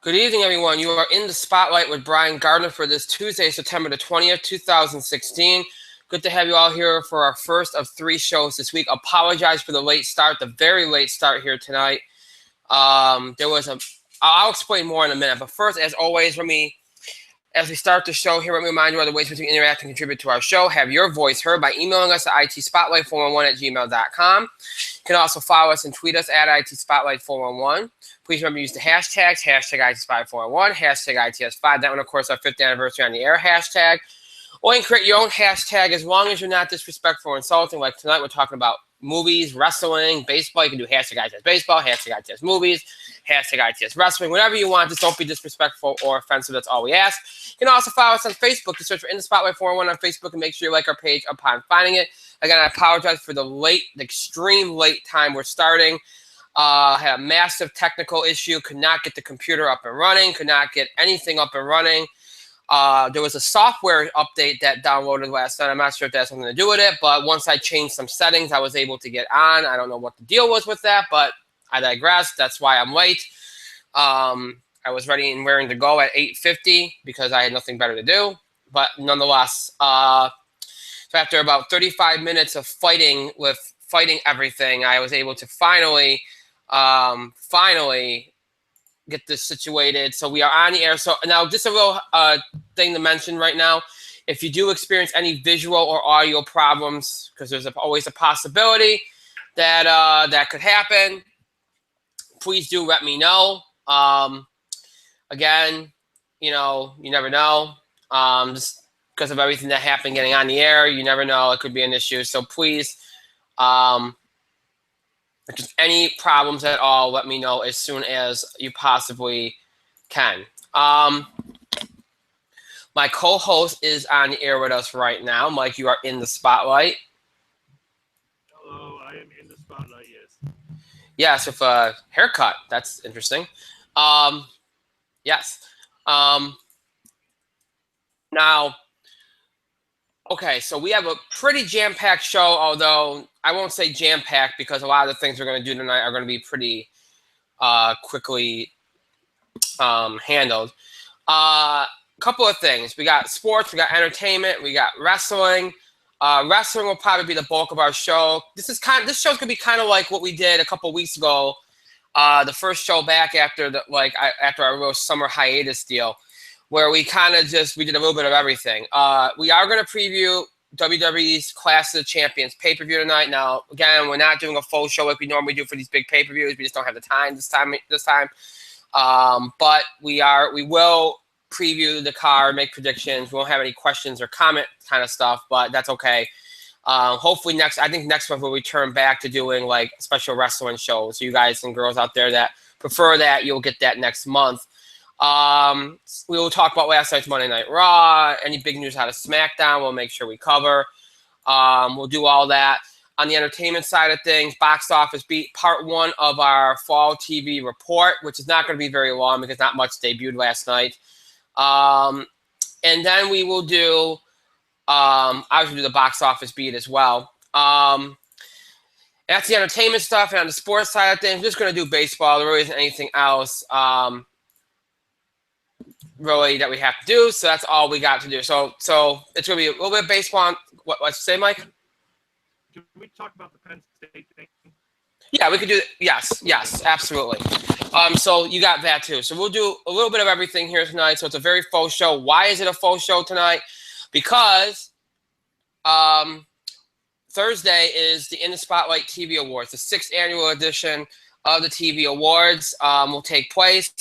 Good evening, everyone. You are in the spotlight with Brian Gardner for this Tuesday, September the 20th, 2016. Good to have you all here for our first of 3 shows this week. Apologize for the late start, the very late start here tonight. I'll explain more in a minute. But first, as always, as we start the show here, let me remind you of the ways in which you can interact and contribute to our show. Have your voice heard by emailing us at itspotlight411@gmail.com. You can also follow us and tweet us at itspotlight411. Please remember to use the hashtags, hashtag itspotlight411, hashtag ITS5. That one, of course, our 5th anniversary on the air hashtag. Or you can create your own hashtag as long as you're not disrespectful or insulting. Like tonight, we're talking about movies, wrestling, baseball. You can do hashtag ITS baseball, hashtag ITS movies, hashtag ITS wrestling, whatever you want. Just don't be disrespectful or offensive. That's all we ask. You can also follow us on Facebook. Just search for In the Spotlight 411 on Facebook and make sure you like our page upon finding it. Again, I apologize for the extreme late time we're starting. Had a massive technical issue. Could not get the computer up and running. Could not get anything up and running. There was a software update that downloaded last night. I'm not sure if that has something to do with it, but once I changed some settings, I was able to get on. I don't know what the deal was with that, but I digress. That's why I'm late. I was ready and raring to go at 8:50 because I had nothing better to do. But nonetheless, so after about 35 minutes of fighting everything, I was able to finally get this situated. So we are on the air. So now just a little thing to mention right now. If you do experience any visual or audio problems, because there's always a possibility that that could happen, please do let me know. Again, you never know. Just because of everything that happened getting on the air, you never know. It could be an issue. So please, if there's any problems at all, let me know as soon as you possibly can. My co-host is on the air with us right now. Mike, you are in the spotlight. Hello, I am in the spotlight, yes. Yes, with a haircut. That's interesting. Yes. Now, okay, so we have a pretty jam-packed show, although I won't say jam-packed because a lot of the things we're going to do tonight are going to be pretty quickly handled. Couple of things. We got sports, we got entertainment, we got wrestling. Wrestling will probably be the bulk of our show. This show's going to be kind of like what we did a couple of weeks ago, the first show back after after our real summer hiatus deal, where we kind of we did a little bit of everything. We are going to preview WWE's Clash of the Champions pay-per-view tonight. Now, again, we're not doing a full show like we normally do for these big pay-per-views. We just don't have the time this time. But we will preview the card, make predictions. We won't have any questions or comment kind of stuff, but that's okay. Hopefully next month we'll return back to doing like special wrestling shows. So you guys and girls out there that prefer that, you'll get that next month. We will talk about last night's Monday Night Raw. Any big news out of SmackDown, we'll make sure we cover. We'll do all that. On the entertainment side of things, Box Office Beat, part 1 of our fall TV report, which is not going to be very long because not much debuted last night. And then we will do, obviously do the Box Office Beat as well. That's the entertainment stuff. And on the sports side of things, we're just going to do baseball. There really isn't anything else really that we have to do, so that's all we got to do. So it's gonna be a little bit of baseball. What you say, Mike? Can we talk about the Penn State thing? Yeah, we could do. Yes, absolutely. So you got that too. So we'll do a little bit of everything here tonight. So it's a very full show. Why is it a full show tonight? Because Thursday is the In the Spotlight TV Awards. The 6th annual edition of the TV Awards will take place.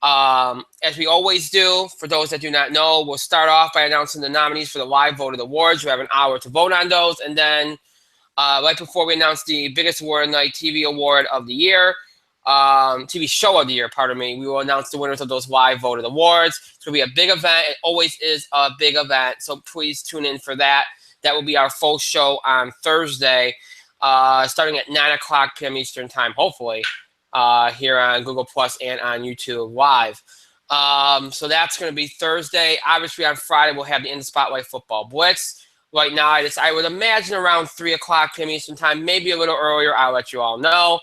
As we always do, for those that do not know, we'll start off by announcing the nominees for the live voted awards. We have an hour to vote on those. And then right before we announce the biggest award of the night, TV award of the year, TV show of the year, pardon me, we will announce the winners of those live voted awards. It's going to be a big event. It always is a big event. So please tune in for that. That will be our full show on Thursday, starting at 9 o'clock p.m. Eastern time, hopefully. Here on Google Plus and on YouTube Live. So that's going to be Thursday. Obviously, on Friday, we'll have the In the Spotlight Football Blitz. Right now, I would imagine around 3 o'clock p.m. Eastern time, maybe a little earlier. I'll let you all know.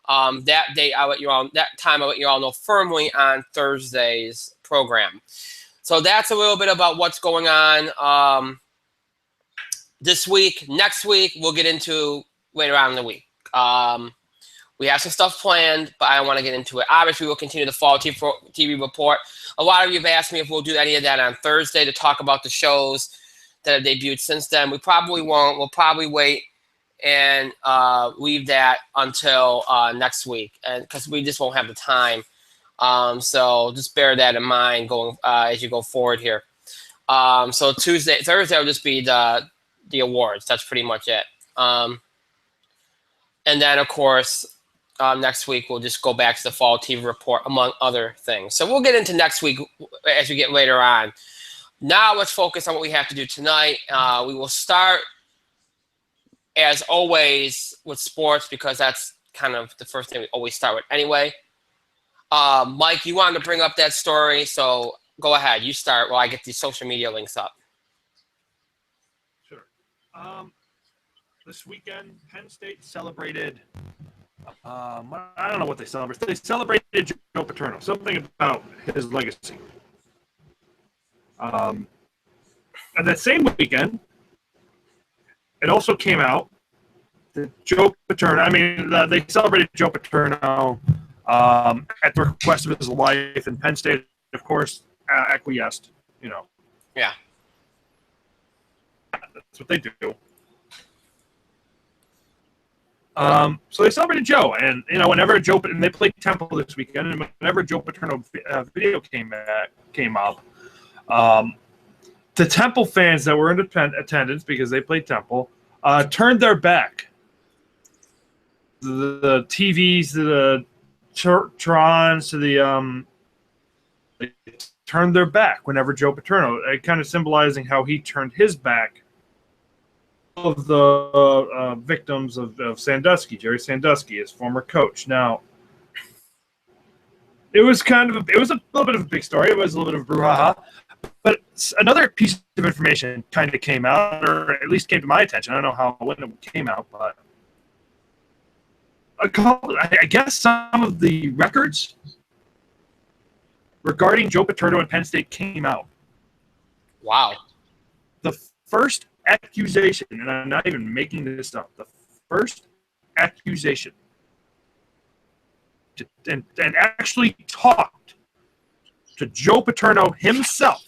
That date, I'll let you all. That time, I'll let you all know firmly on Thursday's program. So that's a little bit about what's going on this week. Next week, we'll get into later on in the week. We have some stuff planned, but I don't want to get into it. Obviously, we'll continue the fall TV report. A lot of you have asked me if we'll do any of that on Thursday to talk about the shows that have debuted since then. We probably won't. We'll probably wait and leave that until next week, and because we just won't have the time. So just bear that in mind going as you go forward here. So Thursday will just be the awards. That's pretty much it. And then, of course, next week we'll just go back to the fall TV report, among other things. So we'll get into next week as we get later on. Now let's focus on what we have to do tonight. We will start, as always, with sports because that's kind of the first thing we always start with anyway. Mike, you wanted to bring up that story, so go ahead. You start while I get these social media links up. Sure. This weekend, Penn State celebrated. I don't know what they celebrated. They celebrated Joe Paterno. Something about his legacy. And that same weekend, it also came out that Joe Paterno. I mean, they celebrated Joe Paterno at the request of his wife, and Penn State, of course, acquiesced. You know. Yeah. That's what they do. So they celebrated Joe, and whenever and they played Temple this weekend, and whenever Joe Paterno video came up, the Temple fans that were in attendance because they played Temple turned their back. The TVs, the Trons, to they turned their back whenever Joe Paterno, kind of symbolizing how he turned his back of the victims of Sandusky, Jerry Sandusky, his former coach. Now, it was a little bit of a big story. It was a little bit of a brouhaha. But another piece of information kind of came out, or at least came to my attention. I don't know when it came out, but I guess some of the records regarding Joe Paterno and Penn State came out. Wow. The first accusation, and I'm not even making this up, the first accusation and actually talked to Joe Paterno himself.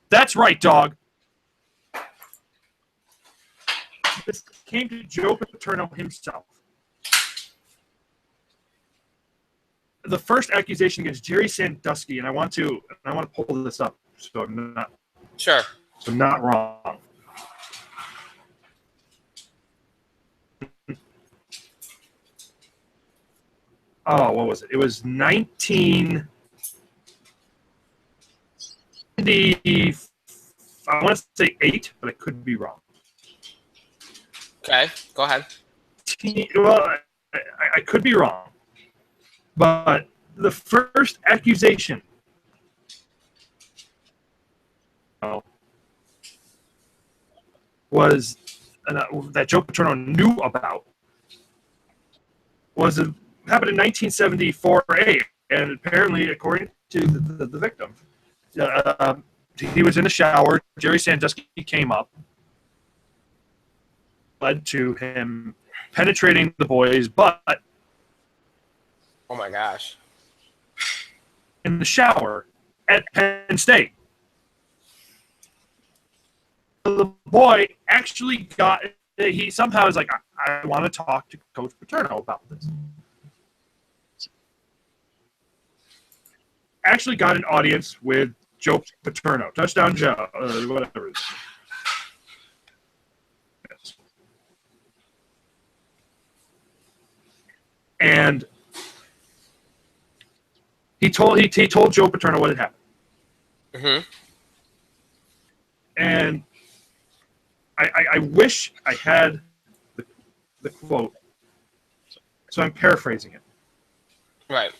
That's right, dog. This came to Joe Paterno himself. The first accusation against Jerry Sandusky, and I want to pull this up so I'm not not wrong. Oh, what was it? It was 1970. I want to say 8, but I could be wrong. Okay, go ahead. Well, I could be wrong. But the first accusation was that Joe Paterno knew about happened in 1974A, and apparently, according to the victim, he was in the shower. Jerry Sandusky came up, led to him penetrating the boy's butt. Oh my gosh! In the shower at Penn State. The boy actually he somehow is like, I want to talk to Coach Paterno about this. Actually got an audience with Joe Paterno, Touchdown Joe, whatever it is. Yes. And he told Joe Paterno what had happened. Mm-hmm. And I wish I had the quote, so I'm paraphrasing it. Right.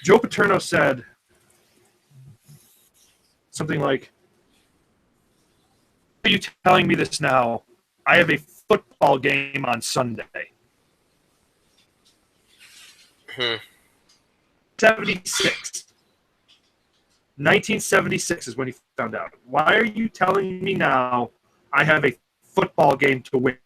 Joe Paterno said something like, "Are you telling me this now I have a football game on Sunday. 76. 1976 is when he found out. Why are you telling me now I have a football game to win?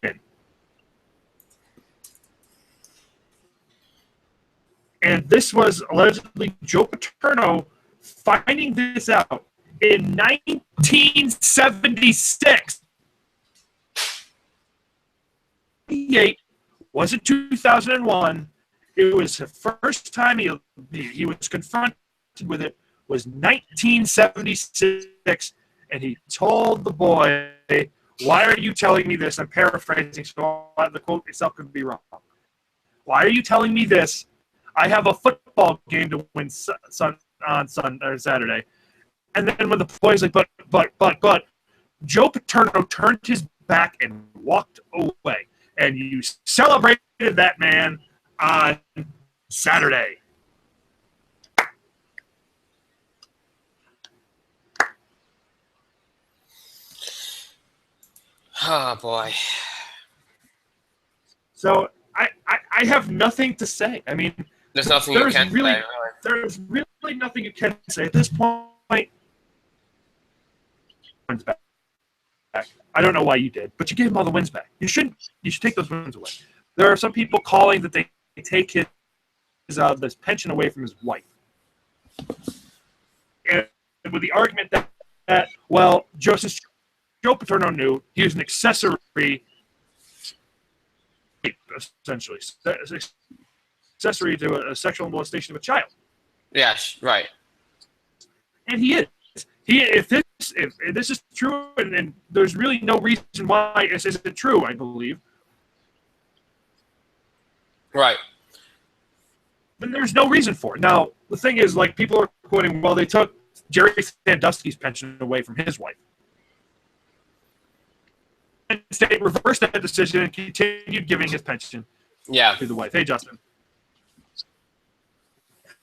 And this was allegedly Joe Paterno finding this out in 1976. Wasn't 2001. It was the first time he was confronted with it was 1976, and he told the boy, "Why are you telling me this?" I'm paraphrasing, so the quote itself could be wrong. "Why are you telling me this? I have a football game to win on Saturday." And then when the boy's like, but, Joe Paterno turned his back and walked away. And you celebrated that man on Saturday. Oh, boy. So I have nothing to say. I mean, there's nothing you can say. Really. There's really nothing you can say at this point. Wins back. I don't know why you did, but you gave him all the wins back. You should take those wins away. There are some people calling that they take his this pension away from his wife, and with the argument that well, Joe Paterno knew he was an accessory, essentially accessory to a sexual molestation of a child. Yes, right. And he is. If this is true, and there's really no reason why this isn't true, I believe. Right. Then there's no reason for it. Now, the thing is, like, people are quoting, well, they took Jerry Sandusky's pension away from his wife. And the state reversed that decision and continued giving his pension to the wife. Hey, Justin.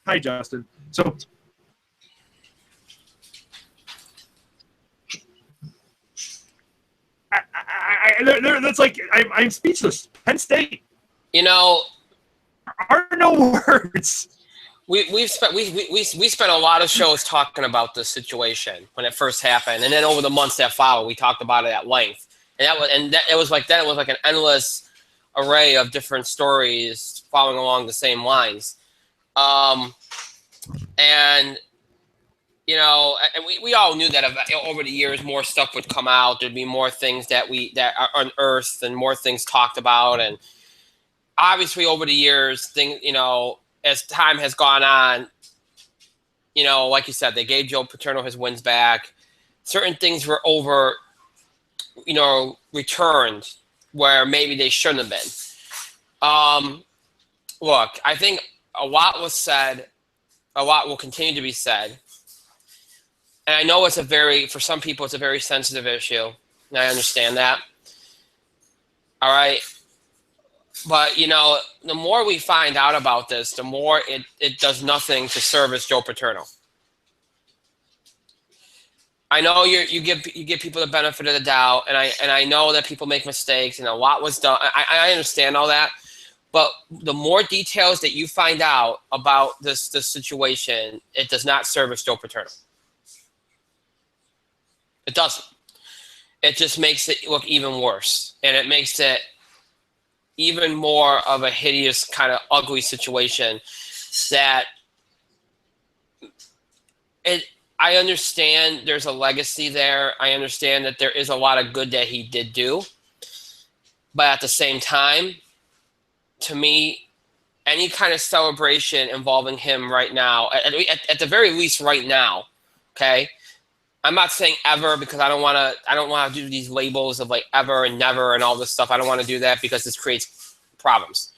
Hi, Justin. So, that's like, I'm speechless. Penn State. You know, are no words. We spent a lot of shows talking about this situation when it first happened, and then over the months that followed, we talked about it at length. And it was like an endless array of different stories following along the same lines. And you know, and we all knew that over the years more stuff would come out. There'd be more things that are unearthed and more things talked about. And obviously over the years, you know, as time has gone on, you know, like you said, they gave Joe Paterno his wins back. Certain things were returned where maybe they shouldn't have been. Look, I think a lot was said. A lot will continue to be said. And I know for some people, it's a very sensitive issue. And I understand that. All right. But, you know, the more we find out about this, the more it does nothing to service Joe Paterno. I know you give people the benefit of the doubt, and I know that people make mistakes, and a lot was done. I understand all that. But the more details that you find out about this situation, it does not service Joe Paterno. It doesn't. It just makes it look even worse. And it makes it even more of a hideous, kind of ugly situation that I understand there's a legacy there. I understand that there is a lot of good that he did do. But at the same time, to me, any kind of celebration involving him right now, at the very least right now, okay? I'm not saying ever because I don't want to do these labels of like ever and never and all this stuff. I don't want to do that because this creates problems.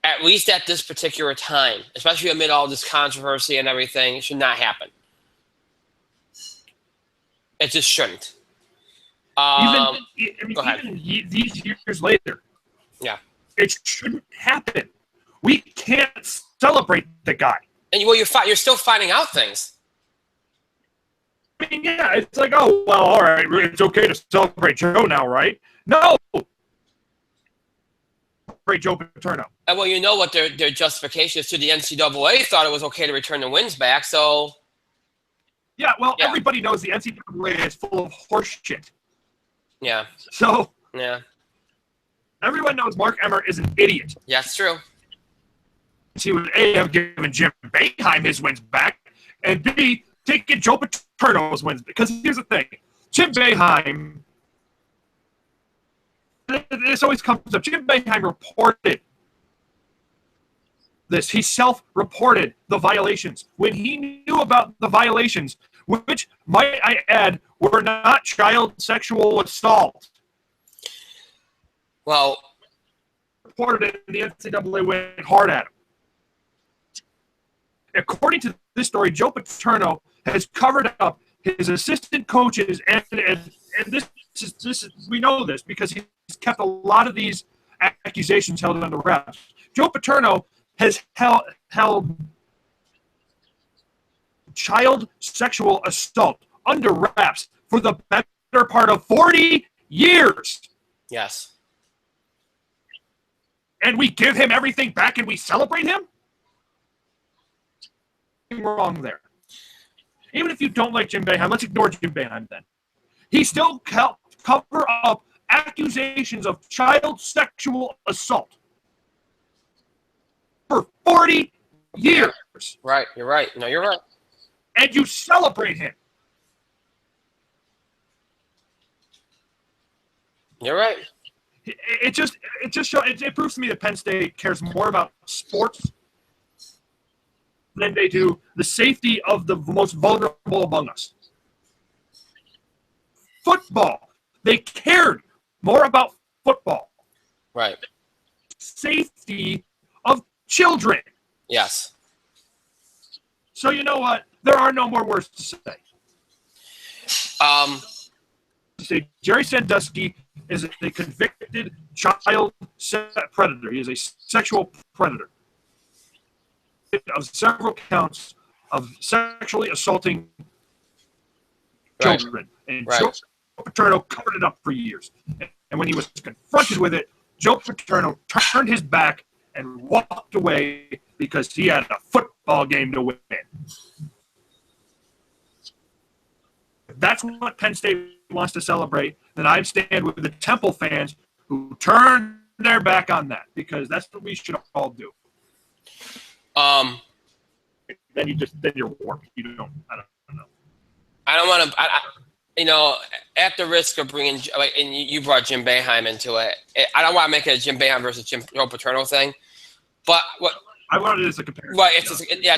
At least at this particular time, especially amid all this controversy and everything, it should not happen. It just shouldn't. Go ahead. Even these years later, yeah, it shouldn't happen. We can't celebrate the guy. And you're still finding out things. I mean, yeah, it's like, oh, well, all right, it's okay to celebrate Joe now, right? No. Great Joe Paterno. Well, you know what their justification is to the NCAA thought it was okay to return the wins back, so. Yeah, well, everybody knows the NCAA is full of horse shit. Yeah. So. Yeah. Everyone knows Mark Emmert is an idiot. Yeah, it's true. He would A, have given Jim Boeheim his wins back, and B, taking Joe Paterno's wins. Because here's the thing. Jim Boeheim, this always comes up. Jim Boeheim reported this. He self-reported the violations. When he knew about the violations, which, might I add, were not child sexual assault. Well, reported it, and the NCAA went hard at him. According to this story, Joe Paterno has covered up his assistant coaches, and this is we know this because he's kept a lot of these accusations held under wraps. Joe Paterno has held child sexual assault under wraps for the better part of 40 years. Yes. And we give him everything back and we celebrate him? Wrong there. Even if you don't like Jim Boeheim, let's ignore Jim Boeheim then. He still helped cover up accusations of child sexual assault for 40 years. Right, you're right. No, you're right. And you celebrate him. You're right. It proves to me that Penn State cares more about sports than they do the safety of the most vulnerable among us. Football. They cared more about football. Right. Safety of children. Yes. So you know what? There are no more words to say. Jerry Sandusky is a convicted child predator. He is a sexual predator of several counts of sexually assaulting children. And Joe Paterno covered it up for years. And when he was confronted with it, Joe Paterno turned his back and walked away because he had a football game to win. If that's what Penn State wants to celebrate, then I'd stand with the Temple fans who turned their back on that, because that's what we should all do. Then you're warped. I don't know. I don't want to. At the risk of bringing, and you brought Jim Boeheim into it. I don't want to make it a Jim Boeheim versus Joe Paterno thing, but what I wanted it as a comparison. Right,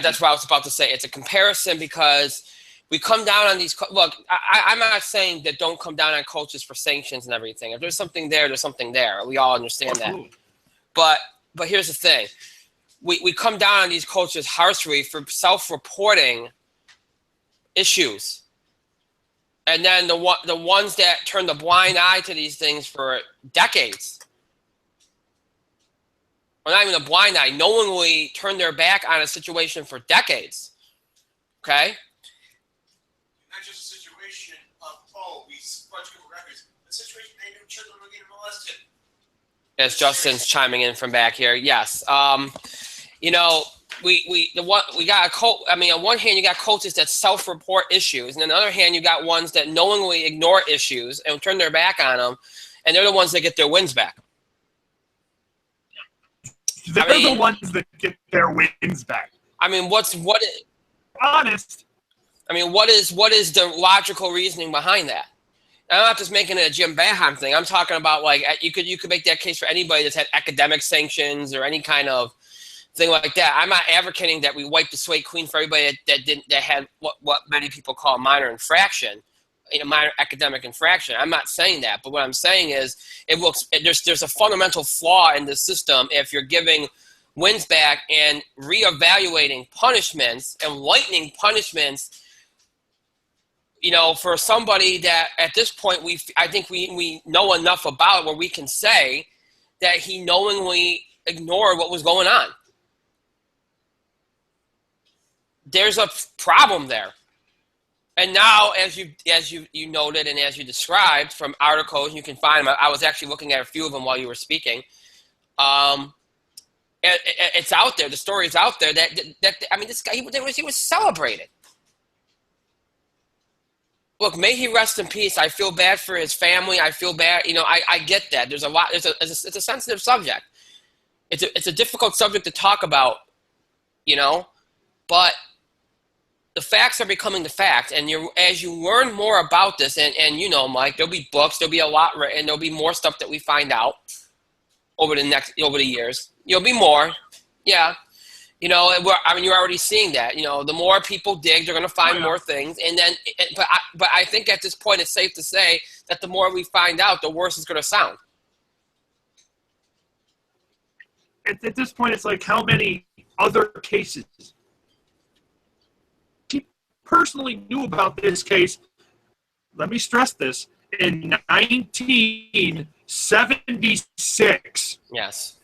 that's what I was about to say. It's a comparison because we come down on these. Look, I'm not saying that don't come down on coaches for sanctions and everything. If there's something there, there's something there. We all understand that. But here's the thing: we come down on these coaches harshly for self-reporting issues, and then the ones that turn the blind eye to these things for decades, or not even a blind eye, knowingly turn their back on a situation for decades. Okay. Not just a situation of, we watch Google records. A situation they knew children were getting molested. As Justin's chiming in from back here, yes. We got a coach. I mean, on one hand, you got coaches that self-report issues, and on the other hand, you got ones that knowingly ignore issues and turn their back on them, and they're the ones that get their wins back. They're the ones that get their wins back. I mean, honest? I mean, what is the logical reasoning behind that? I'm not just making it a Jim Boeheim thing. I'm talking about, like, you could make that case for anybody that's had academic sanctions or any kind of thing like that. I'm not advocating that we wipe the slate clean for everybody that had what many people call a minor infraction, a minor academic infraction. I'm not saying that, but what I'm saying is there's a fundamental flaw in the system if you're giving wins back and reevaluating punishments and lightening punishments. For somebody that at this point I think we know enough about where we can say that he knowingly ignored what was going on. There's a problem there. And now, as you noted and as you described from articles, you can find them. I was actually looking at a few of them while you were speaking. It's out there. The story is out there that I mean, this guy he was celebrated. Look, may he rest in peace. I feel bad for his family. I feel bad. You know, I get that. There's a lot. It's a sensitive subject. It's a difficult subject to talk about. You know, but the facts are becoming the facts, and as you learn more about this, and you know, Mike, there'll be books, there'll be a lot written, there'll be more stuff that we find out over the years. There'll be more, yeah. You know, I mean, you're already seeing that. You know, the more people dig, they're going to find more things, and then, but I think at this point, it's safe to say that the more we find out, the worse it's going to sound. At this point, it's like how many other cases he personally knew about this case. Let me stress this: in 1976. Yes.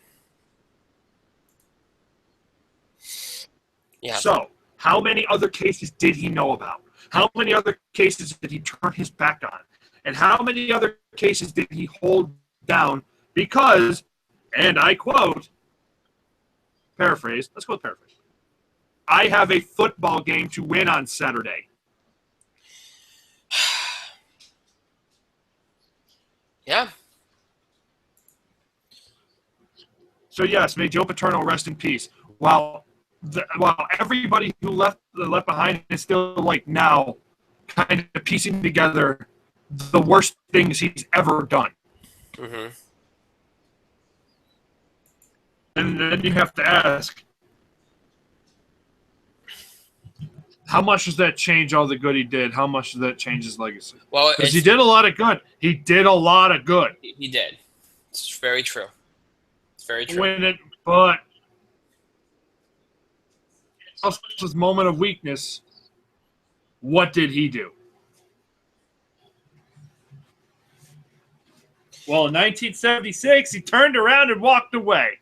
Yeah. So, how many other cases did he know about? How many other cases did he turn his back on? And how many other cases did he hold down because, and I quote, paraphrase, let's go with paraphrase, I have a football game to win on Saturday. Yeah. So, yes, may Joe Paterno rest in peace. While everybody who left behind is still like now kind of piecing together the worst things he's ever done. Mm-hmm. And then you have to ask, how much does that change all the good he did? How much does that change his legacy? Well, because he did a lot of good. He did a lot of good. He did. It's very true. It's very true. But his moment of weakness, what did he do? Well, in 1976, he turned around and walked away.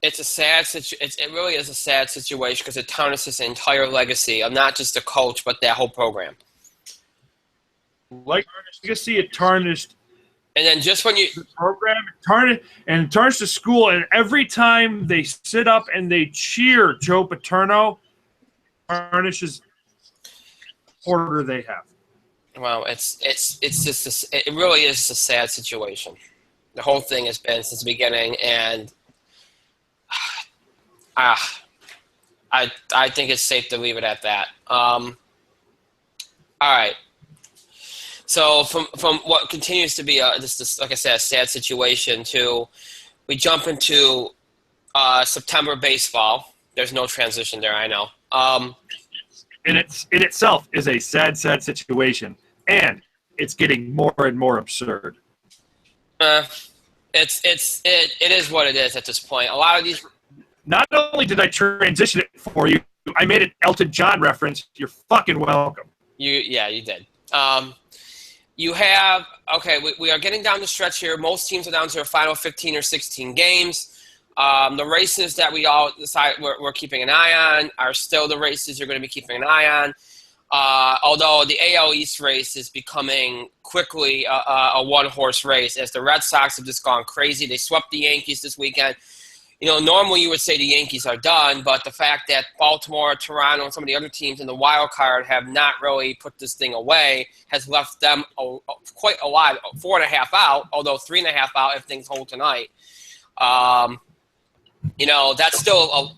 It's a sad situation. It really is a sad situation because it tarnishes his entire legacy of not just the coach, but that whole program. Like legacy, it tarnished. And then just when you the program, it tarnished the school, and every time they sit up and they cheer Joe Paterno, tarnishes the supporter they have. Well, it's just it really is a sad situation. The whole thing has been since the beginning, and I think it's safe to leave it at that. All right. So from what continues to be this like I said, a sad situation to we jump into September baseball. There's no transition there, I know. In itself is a sad situation, and it's getting more and more absurd. It is what it is at this point. A lot of these. Not only did I transition it for you, I made an Elton John reference. You're fucking welcome. You did. You have we are getting down the stretch here. Most teams are down to their final 15 or 16 games. The races that we all decide we're keeping an eye on are still the races you're going to be keeping an eye on. Although the AL East race is becoming quickly a one-horse race as the Red Sox have just gone crazy. They swept the Yankees this weekend. You know, normally you would say the Yankees are done, but the fact that Baltimore, Toronto, and some of the other teams in the wild card have not really put this thing away has left them quite a lot, 4.5 out, although 3.5 out if things hold tonight. You know, that's still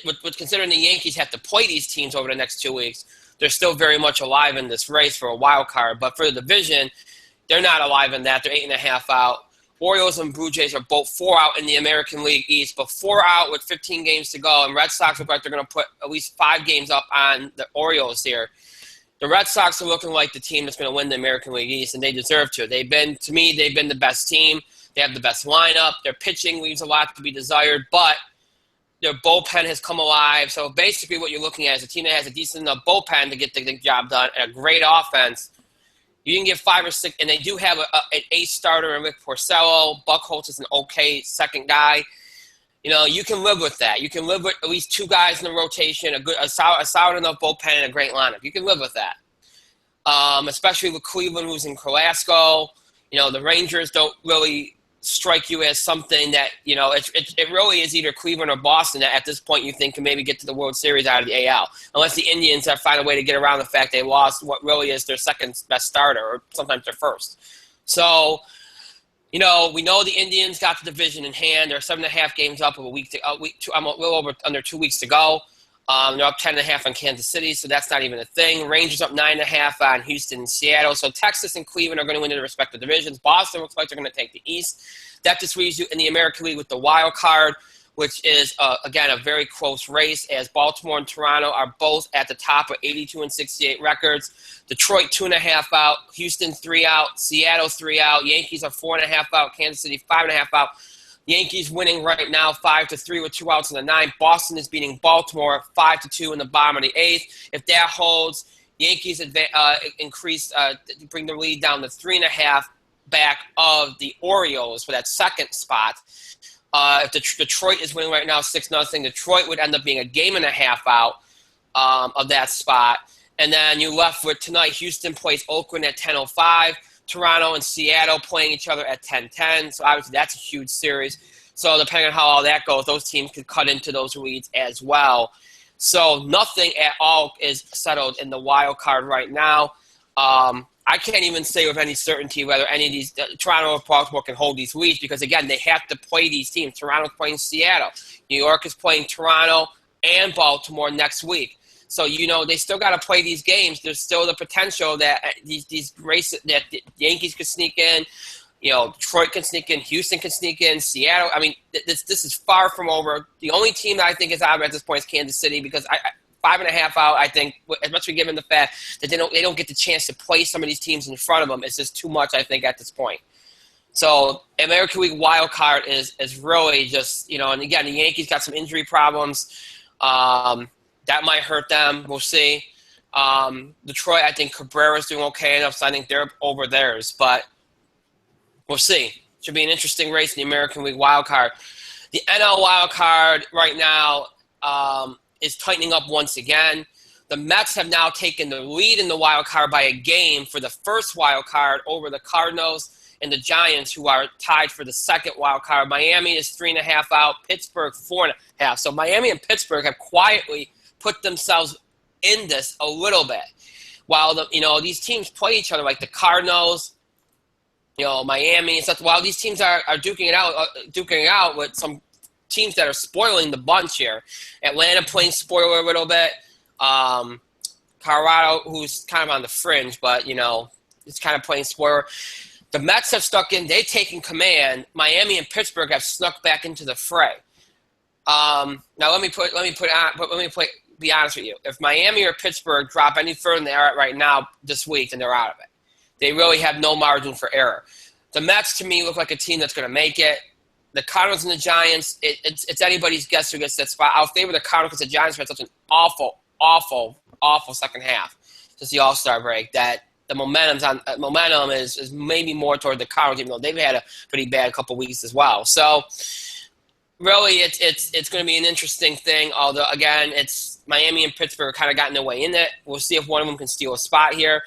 with considering the Yankees have to play these teams over the next 2 weeks. They're still very much alive in this race for a wild card, but for the division, they're not alive in that. They're 8.5 out. Orioles and Blue Jays are both 4 out in the American League East, but 4 out with 15 games to go. And Red Sox look like they're going to put at least 5 games up on the Orioles here. The Red Sox are looking like the team that's going to win the American League East, and they deserve to. They've been the best team. They have the best lineup. Their pitching leaves a lot to be desired, but their bullpen has come alive. So basically what you're looking at is a team that has a decent enough bullpen to get the job done and a great offense. You can get 5 or 6, and they do have an ace starter in Rick Porcello. Buckholz is an okay second guy. You can live with that. You can live with at least two guys in the rotation, a solid enough bullpen, and a great lineup. You can live with that. Especially with Cleveland losing Carrasco. The Rangers don't really strike you as something that, it really is either Cleveland or Boston that at this point you think can maybe get to the World Series out of the AL. Unless the Indians have found a way to get around the fact they lost what really is their second best starter, or sometimes their first. So, we know the Indians got the division in hand. They're 7.5 games up, a little over under 2 weeks to go. They're up 10.5 on Kansas City, so that's not even a thing. Rangers up 9.5 on Houston and Seattle. So Texas and Cleveland are going to win their respective divisions. Boston looks like they're going to take the East. That just leaves you in the American League with the wild card, which is, again, a very close race, as Baltimore and Toronto are both at the top of 82 and 68 records. Detroit 2.5 out, Houston 3 out, Seattle 3 out, Yankees are 4.5 out, Kansas City 5.5 out. Yankees winning right now 5-3 with 2 outs in the 9th. Boston is beating Baltimore 5-2 in the bottom of the 8th. If that holds, Yankees bring the lead down to 3.5 back of the Orioles for that second spot. If Detroit is winning right now 6-0, Detroit would end up being a game and a half out of that spot. And then you left with tonight, Houston plays Oakland at 10:05. Toronto and Seattle playing each other at 10:10. So obviously that's a huge series. So depending on how all that goes, those teams could cut into those leads as well. So nothing at all is settled in the wild card right now. I can't even say with any certainty whether any of these Toronto or Baltimore can hold these leads, because again, they have to play these teams. Toronto's playing Seattle. New York is playing Toronto and Baltimore next week. So, they still got to play these games. There's still the potential that these races, that the Yankees could sneak in, Detroit can sneak in, Houston can sneak in, Seattle. I mean, this is far from over. The only team that I think is out at this point is Kansas City, because 5.5 out, I think, especially given the fact that they don't get the chance to play some of these teams in front of them. It's just too much, I think, at this point. So American League wild card is really just, and again, the Yankees got some injury problems. That might hurt them. We'll see. Detroit, I think Cabrera's doing okay enough, so I think they're over theirs. But we'll see. Should be an interesting race in the American League wild card. The NL wild card right now is tightening up once again. The Mets have now taken the lead in the wild card by a game for the first wild card over the Cardinals and the Giants, who are tied for the second wild card. Miami is 3.5 out. Pittsburgh 4.5. So Miami and Pittsburgh have quietly put themselves in this a little bit, while these teams play each other, like the Cardinals, Miami and stuff. While these teams are duking it out with some teams that are spoiling the bunch here. Atlanta playing spoiler a little bit. Colorado, who's kind of on the fringe, but it's kind of playing spoiler. The Mets have stuck in; they've taken command. Miami and Pittsburgh have snuck back into the fray. Now be honest with you. If Miami or Pittsburgh drop any further than they are at right now this week, then they're out of it. They really have no margin for error. The Mets, to me, look like a team that's going to make it. The Cardinals and the Giants, it's anybody's guess who gets that spot. I'll favor the Cardinals because the Giants had such an awful, awful, awful second half since the All-Star break that the momentum is maybe more toward the Cardinals, even though they've had a pretty bad couple weeks as well. So really, it's going to be an interesting thing. Although again, it's Miami and Pittsburgh kind of gotten their way in it. We'll see if one of them can steal a spot here,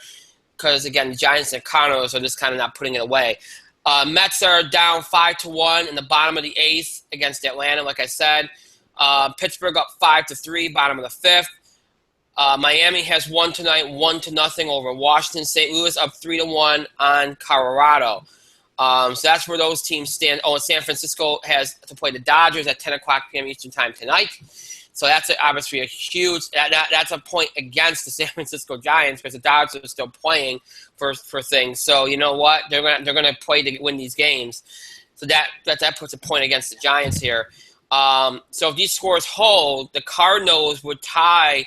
because again, the Giants and Cardinals are just kind of not putting it away. Mets are down 5-1 in the bottom of the 8th against Atlanta, like I said. Pittsburgh up 5-3, bottom of the 5th. Miami has won tonight, 1-0 over Washington. St. Louis up 3-1 on Colorado. So that's where those teams stand. Oh, and San Francisco has to play the Dodgers at 10 o'clock p.m. Eastern time tonight. So that's obviously a huge that's a point against the San Francisco Giants, because the Dodgers are still playing for things. So you know what? They're gonna play to win these games. So that puts a point against the Giants here. So if these scores hold, the Cardinals would tie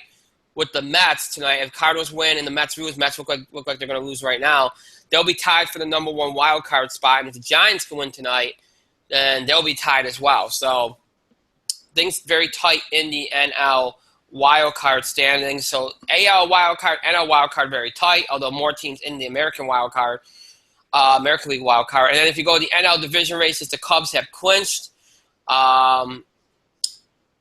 with the Mets tonight. If Cardinals win and the Mets lose, Mets look like they're going to lose right now. They'll be tied for the number 1 wild card spot. And if the Giants can win tonight, then they'll be tied as well. So things very tight in the NL wild card standings. So AL wild card, NL wild card very tight, although more teams in the American wild card, American League wild card. And then if you go to the NL division races, the Cubs have clinched.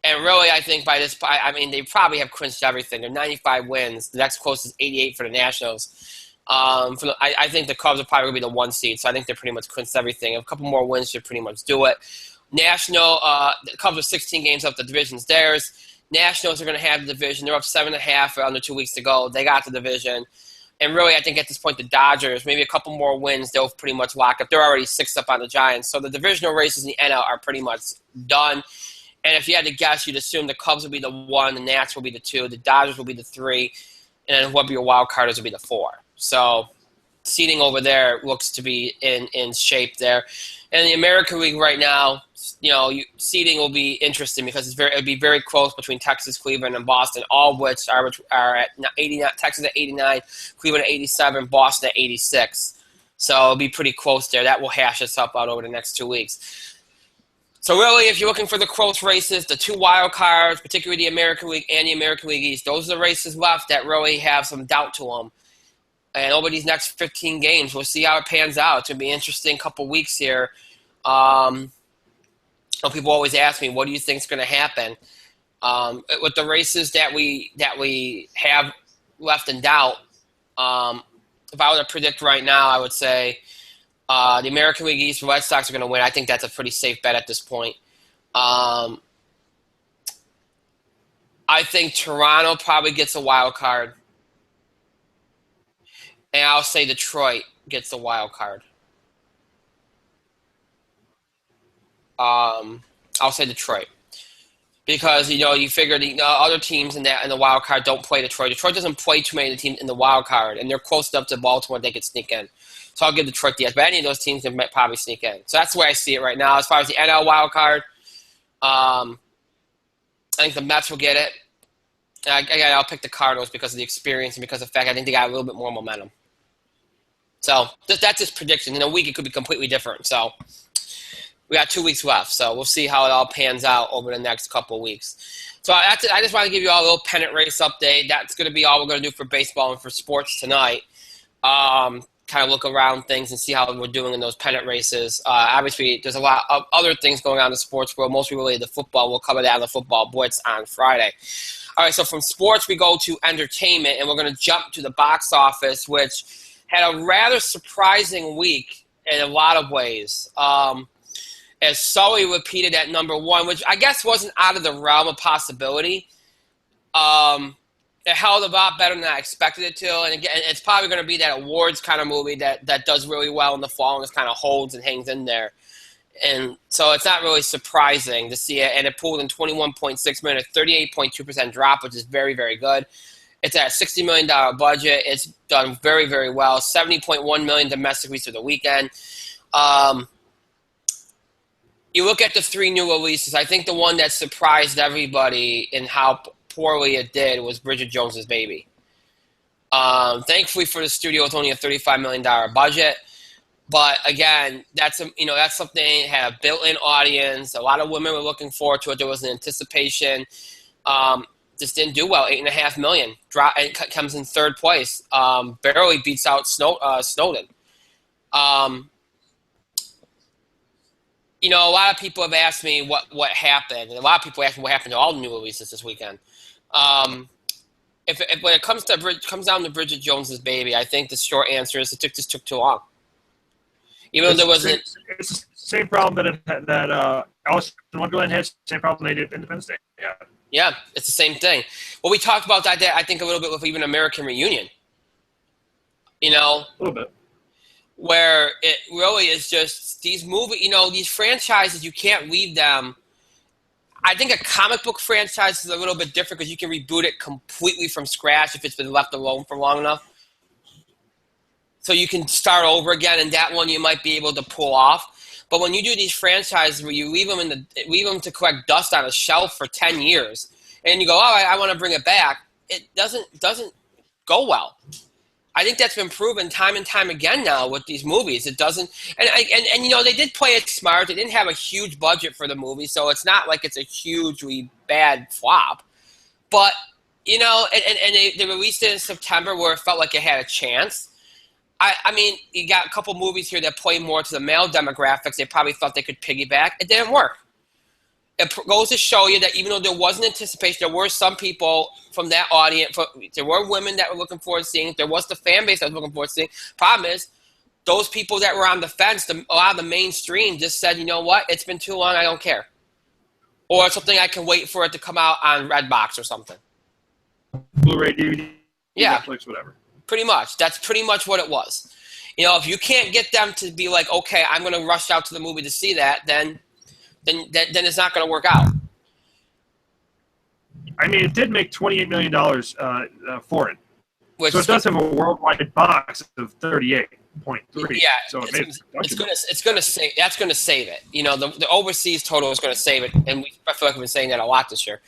And really, I think by this, I mean, they probably have clinched everything. They're 95 wins. The next closest is 88 for the Nationals. I think the Cubs are probably going to be the 1 seed, so I think they're pretty much clinched everything. A couple more wins should pretty much do it. The Cubs are 16 games up. The division's theirs. Nationals are going to have the division. They're up 7.5 under 2 weeks to go. They got the division. And really, I think at this point, the Dodgers, maybe a couple more wins, they'll pretty much lock up. They're already 6 up on the Giants. So the divisional races in the NL are pretty much done. And if you had to guess, you'd assume the Cubs will be the 1, the Nats will be the 2, the Dodgers will be the 3, and then whoever your wild card is will be the 4. So seeding over there looks to be in shape there. And the American League right now, seeding will be interesting because it'll be very close between Texas, Cleveland, and Boston, all of which are at 89. Texas at 89, Cleveland at 87, Boston at 86. So it'll be pretty close there. That will hash itself out over the next 2 weeks. So really, if you're looking for the close races, the 2 wild cards, particularly the American League and the American League East, those are the races left that really have some doubt to them. And over these next 15 games, we'll see how it pans out. It's going to be an interesting couple weeks here. People always ask me, what do you think is going to happen? With the races that we have left in doubt, if I were to predict right now, I would say the American League East Red Sox are going to win. I think that's a pretty safe bet at this point. I think Toronto probably gets a wild card. And I'll say Detroit gets the wild card. I'll say Detroit. Because, you figure the other teams in the wild card don't play Detroit. Detroit doesn't play too many of the teams in the wild card, and they're close enough to Baltimore they could sneak in. So I'll give Detroit the edge. But any of those teams can probably sneak in. So that's the way I see it right now. As far as the NL wild card, I think the Mets will get it. Again, I'll pick the Cardinals because of the experience and because of the fact I think they got a little bit more momentum. So that's just prediction. In a week, it could be completely different. So we got 2 weeks left. So we'll see how it all pans out over the next couple of weeks. So I just want to give you all a little pennant race update. That's going to be all we're going to do for baseball and for sports tonight. Kind of look around things and see how we're doing in those pennant races. Obviously, there's a lot of other things going on in the sports world, mostly related to football. We'll cover that on the Football Blitz on Friday. All right, so from sports, we go to entertainment, and we're going to jump to the box office, which had a rather surprising week in a lot of ways. As Sully repeated at number 1, which I guess wasn't out of the realm of possibility. It held a lot better than I expected it to. And again, it's probably going to be that awards kind of movie that does really well in the fall and just kind of holds and hangs in there. And so it's not really surprising to see it. And it pulled in 21.6 million, a 38.2% drop, which is very, very good. It's at a $60 million budget. It's done very, very well. 70.1 million domestically through the weekend. You look at the 3 new releases. I think the one that surprised everybody in how poorly it did was Bridget Jones's Baby. Thankfully for the studio, it's only a $35 million budget. But again, that's something that had a built-in audience. A lot of women were looking forward to it. There was an anticipation. Just didn't do well. $8.5 million. It comes in 3rd place. Barely beats out Snowden. A lot of people have asked me what happened. And a lot of people ask me what happened to all the new releases this weekend. When it comes down to Bridget Jones's Baby, I think the short answer is it just took too long. Even though there wasn't. It's the same problem that Alice in Wonderland has. Same problem they did Independence Day. Yeah. Yeah, it's the same thing. Well, we talked about that, I think, a little bit with even American Reunion. A little bit. Where it really is just these these franchises, you can't leave them. I think a comic book franchise is a little bit different because you can reboot it completely from scratch if it's been left alone for long enough. So you can start over again, and that one you might be able to pull off. But when you do these franchises where you leave them to collect dust on a shelf for 10 years, and you go, all right, I want to bring it back, it doesn't go well. I think that's been proven time and time again now with these movies. It doesn't, and they did play it smart. They didn't have a huge budget for the movie, so it's not like it's a hugely bad flop. But and they released it in September where it felt like it had a chance. I mean, you got a couple movies here that play more to the male demographics. They probably thought they could piggyback. It didn't work. it goes to show you that even though there wasn't anticipation, there were some people from that audience. There were women that were looking forward to seeing it. There was the fan base that was looking forward to seeing it. Problem is, those people that were on the fence, a lot of the mainstream just said, you know what? It's been too long. I don't care. Or it's something I can wait for it to come out on Redbox or something. Blu-ray, DVD, Yeah. Netflix, whatever. Pretty much. That's pretty much what it was. You know, if you can't get them to be like, okay, I'm going to rush out to the movie to see that, then it's not going to work out. I mean, it did make $28 million for it. Which so it does have a worldwide box of 38.3. Yeah, so it's going to save. That's going to save it. You know, the overseas total is going to save it, and I feel like we've been saying that a lot this year.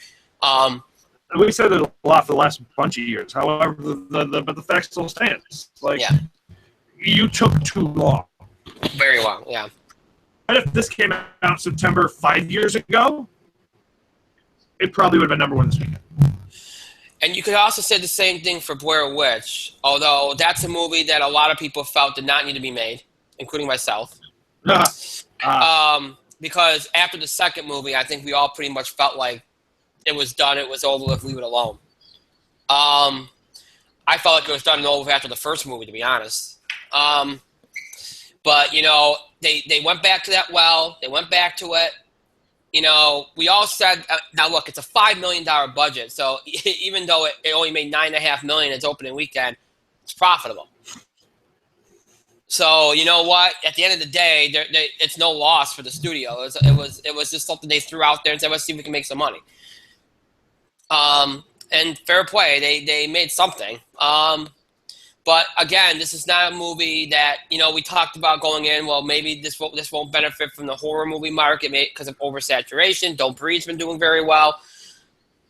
We said that a lot for the last bunch of years. However, but the fact still stands. Like, you took too long. Very long, yeah. But if this came out September 5 years ago, it probably would have been #1 this weekend. And you could also say the same thing for Blair Witch, although that's a movie that a lot of people felt did not need to be made, including myself. Because after the second movie, I think we all pretty much felt like it was done, it was over with, leave it alone. I felt like it was done and over after the first movie, to be honest. But, you know, they went back to that well. They went back to it. You know, we all said, now look, it's a $5 million budget. So even though it only made $9.5 million its opening weekend, it's profitable. So you know what? At the end of the day, it's no loss for the studio. It was just something they threw out there and said, let's see if we can make some money. And fair play, they made something. But again, this is not a movie that, you know, we talked about going in. Well, maybe this won't benefit from the horror movie market because of oversaturation. Don't Breathe's been doing very well.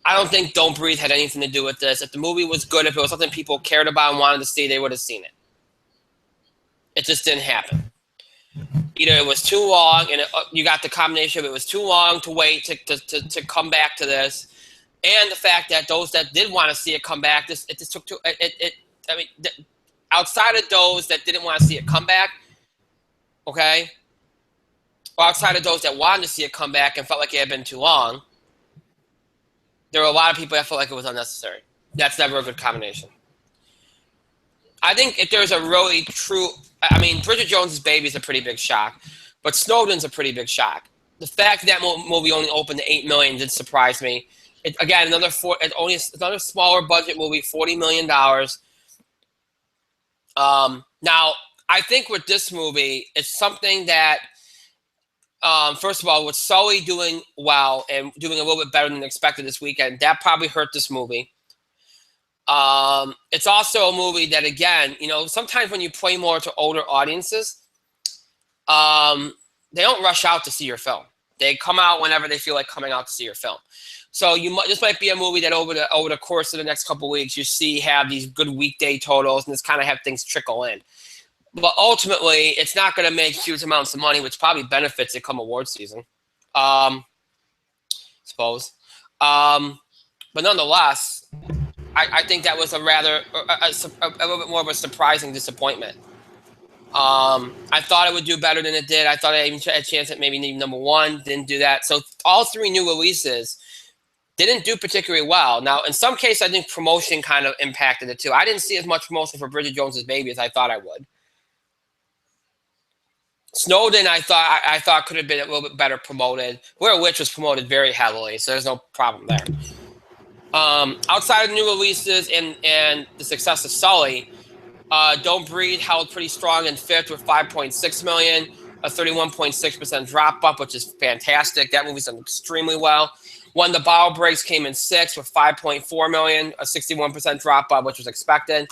I don't think Don't Breathe had anything to do with this. If the movie was good, if it was something people cared about and wanted to see, they would have seen it. It just didn't happen. Either it was too long, and you got the combination of it was too long to wait to come back to this, and the fact that those that did want to see it come back, it just took too. I mean, outside of those that didn't want to see it come back, okay, or outside of those that wanted to see it come back and felt like it had been too long, there were a lot of people that felt like it was unnecessary. That's never a good combination. I think if there's a really true, I mean, Bridget Jones's Baby is a pretty big shock, but Snowden's a pretty big shock. The fact that movie only opened to $8 million did surprise me. Again, another smaller budget movie, $40 million. Now, I think with this movie, it's something that, first of all, with Sully doing well and doing a little bit better than expected this weekend, that probably hurt this movie. It's also a movie that, again, you know, sometimes when you play more to older audiences, they don't rush out to see your film. They come out whenever they feel like coming out to see your film. So this might be a movie that over the course of the next couple of weeks, you see have these good weekday totals and just kind of have things trickle in. But ultimately, it's not going to make huge amounts of money, which probably benefits it come award season, suppose. But nonetheless, I think that was a little bit more of a surprising disappointment. I thought it would do better than it did. I thought it even had a chance at maybe #1. Didn't do that. So all three new releases didn't do particularly well. Now, in some cases, I think promotion kind of impacted it too. I didn't see as much promotion for Bridget Jones's Baby as I thought I would. Snowden, I thought could have been a little bit better promoted. Blair Witch was promoted very heavily, so there's no problem there. Outside of the new releases and the success of Sully, Don't Breathe held pretty strong in fifth with $5.6 million, a 31.6% drop up, which is fantastic. That movie's done extremely well. When the Bottle Breaks came in sixth with $5.4 million, a 61% drop up, which was expected.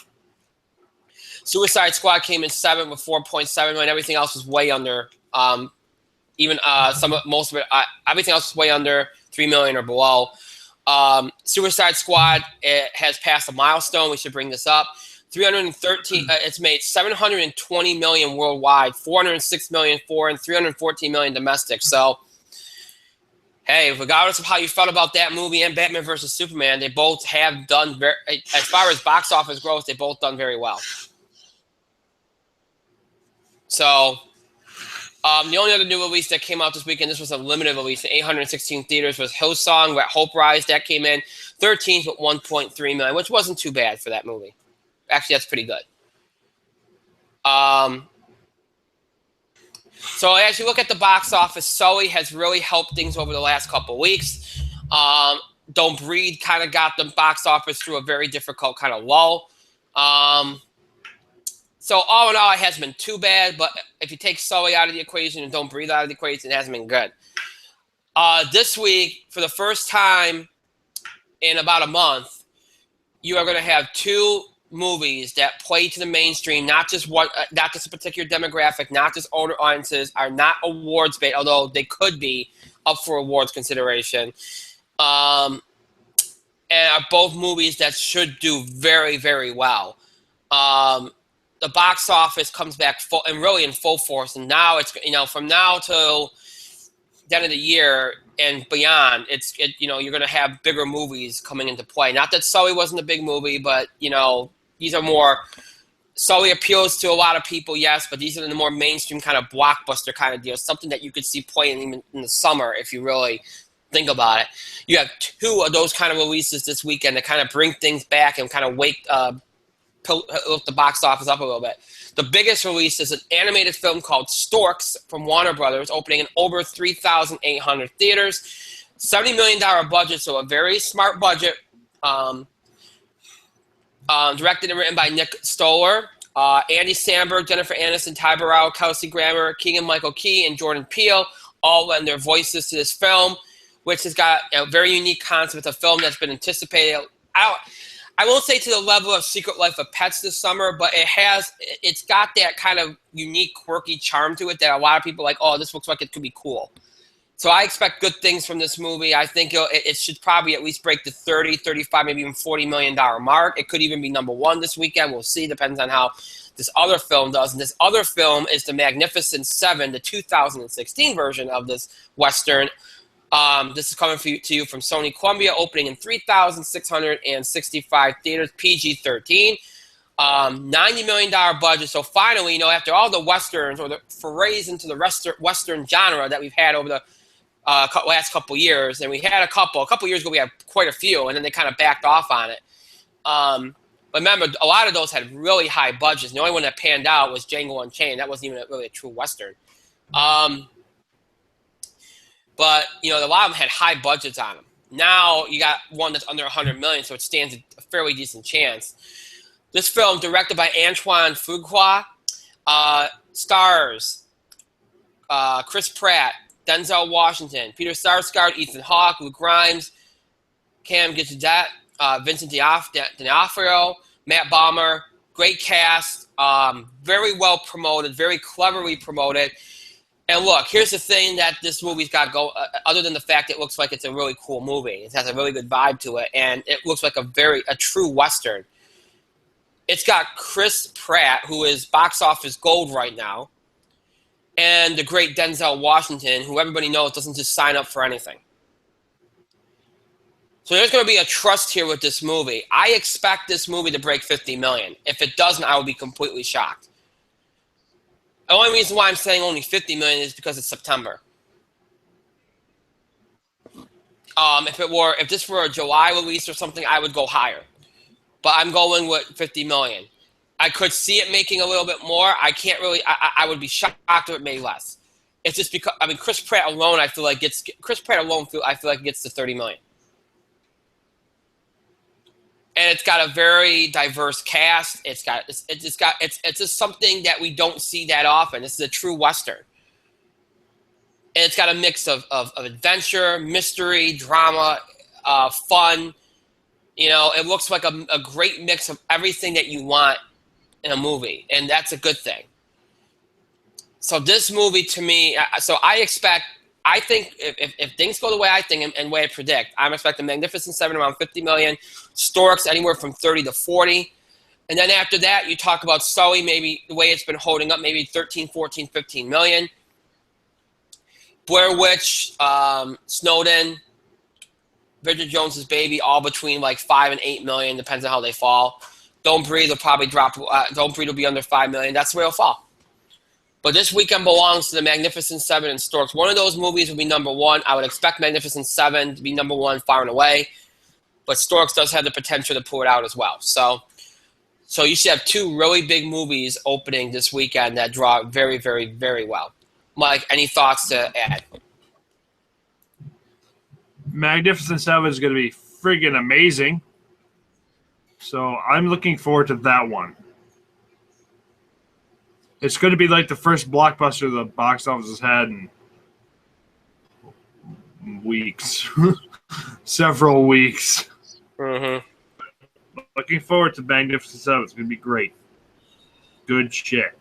Suicide Squad came in seventh with $4.7 million. Everything else was way under. Most of it, everything else was way under $3 million or below. Suicide Squad has passed a milestone. We should bring this up. 313. It's made $720 million worldwide, $406 million foreign, $314 million domestic. So, hey, regardless of how you felt about that movie and Batman vs Superman, they both have done very. As far as box office growth, they both done very well. So, The only other new release that came out this weekend, this was a limited release in 816 theaters, was Hillsong by Hope Rise. That came in 13th with 1.3 million, which wasn't too bad for that movie. Actually, that's pretty good. So as you look at the box office, Sully has really helped things over the last couple weeks. Don't Breathe kind of got the box office through a very difficult kind of lull. So all in all, it hasn't been too bad. But if you take Sully out of the equation and Don't Breathe out of the equation, it hasn't been good. This week, for the first time in about a month, you are going to have two movies that play to the mainstream, not just a particular demographic, not just older audiences, are not awards based, although they could be up for awards consideration, and are both movies that should do very, very well. The box office comes back in full force, and now it's from now till the end of the year and beyond, you're going to have bigger movies coming into play. Not that Sully wasn't a big movie, but these are more. Sully appeals to a lot of people, yes, but these are the more mainstream kind of blockbuster kind of deals, something that you could see playing even in the summer if you really think about it. You have two of those kind of releases this weekend to kind of bring things back and kind of lift the box office up a little bit. The biggest release is an animated film called Storks from Warner Brothers, opening in over 3,800 theaters. $70 million budget, so a very smart budget. Directed and written by Nick Stoller. Andy Samberg, Jennifer Aniston, Ty Burrell, Kelsey Grammer, Keegan-Michael Key, and Jordan Peele all lend their voices to this film, which has got a very unique concept. It's a film that's been anticipated. I won't say to the level of Secret Life of Pets this summer, but it's got that kind of unique, quirky charm to it that a lot of people are like, oh, this looks like it could be cool. So I expect good things from this movie. I think it should probably at least break the 30, 35, maybe even $40 million mark. It could even be number one this weekend. We'll see. Depends on how this other film does. And this other film is The Magnificent Seven, the 2016 version of this Western. This is coming to you from Sony Columbia, opening in 3,665 theaters, PG-13. $90 million budget. So finally, after all the Westerns or the forays into the Western genre that we've had over the last couple years, and we had a couple years ago, we had quite a few, and then they kind of backed off on it. But remember, a lot of those had really high budgets. The only one that panned out was Django Unchained. That wasn't even really a true Western. But a lot of them had high budgets on them. Now you got one that's under $100 million, so it stands a fairly decent chance. This film, directed by Antoine Fuqua, stars Chris Pratt, Denzel Washington, Peter Sarsgaard, Ethan Hawke, Luke Grimes, Cam Gittidet, Vincent D'Onofrio, Matt Bomer. Great cast, very well promoted, very cleverly promoted. And look, here's the thing that this movie's got go. Other than the fact it looks like it's a really cool movie, it has a really good vibe to it, and it looks like a true Western. It's got Chris Pratt, who is box office gold right now, and the great Denzel Washington, who everybody knows doesn't just sign up for anything. So there's going to be a trust here with this movie. I expect this movie to break $50 million. If it doesn't, I will be completely shocked. The only reason why I'm saying only $50 million is because it's September. If this were a July release or something, I would go higher. But I'm going with $50 million. I could see it making a little bit more. I can't really. I would be shocked if it made less. It's just because Chris Pratt alone. I feel like gets to $30 million. And it's got a very diverse cast. It's just something that we don't see that often. This is a true Western. And it's got a mix of adventure, mystery, drama, fun. It looks like a great mix of everything that you want in a movie, and that's a good thing. So this movie, to me, I think if things go the way I think and the way I predict, I'm expecting Magnificent Seven around $50 million, Storks anywhere from 30 to 40, and then after that, you talk about Sully, maybe the way it's been holding up, maybe 13, 14, 15 million. Blair Witch, Snowden, Bridget Jones's Baby, all between like 5 and 8 million, depends on how they fall. Don't Breathe will probably drop. Don't Breathe will be under 5 million. That's where it'll fall. But this weekend belongs to the Magnificent Seven and Storks. One of those movies will be number one. I would expect Magnificent Seven to be number one far and away. But Storks does have the potential to pull it out as well. So you should have two really big movies opening this weekend that draw very, very, very well. Mike, any thoughts to add? Magnificent Seven is going to be friggin' amazing. So I'm looking forward to that one. It's going to be like the first blockbuster the box office has had in weeks. Several weeks. Mm-hmm. Looking forward to Magnificent Seven. It's going to be great. Good shit.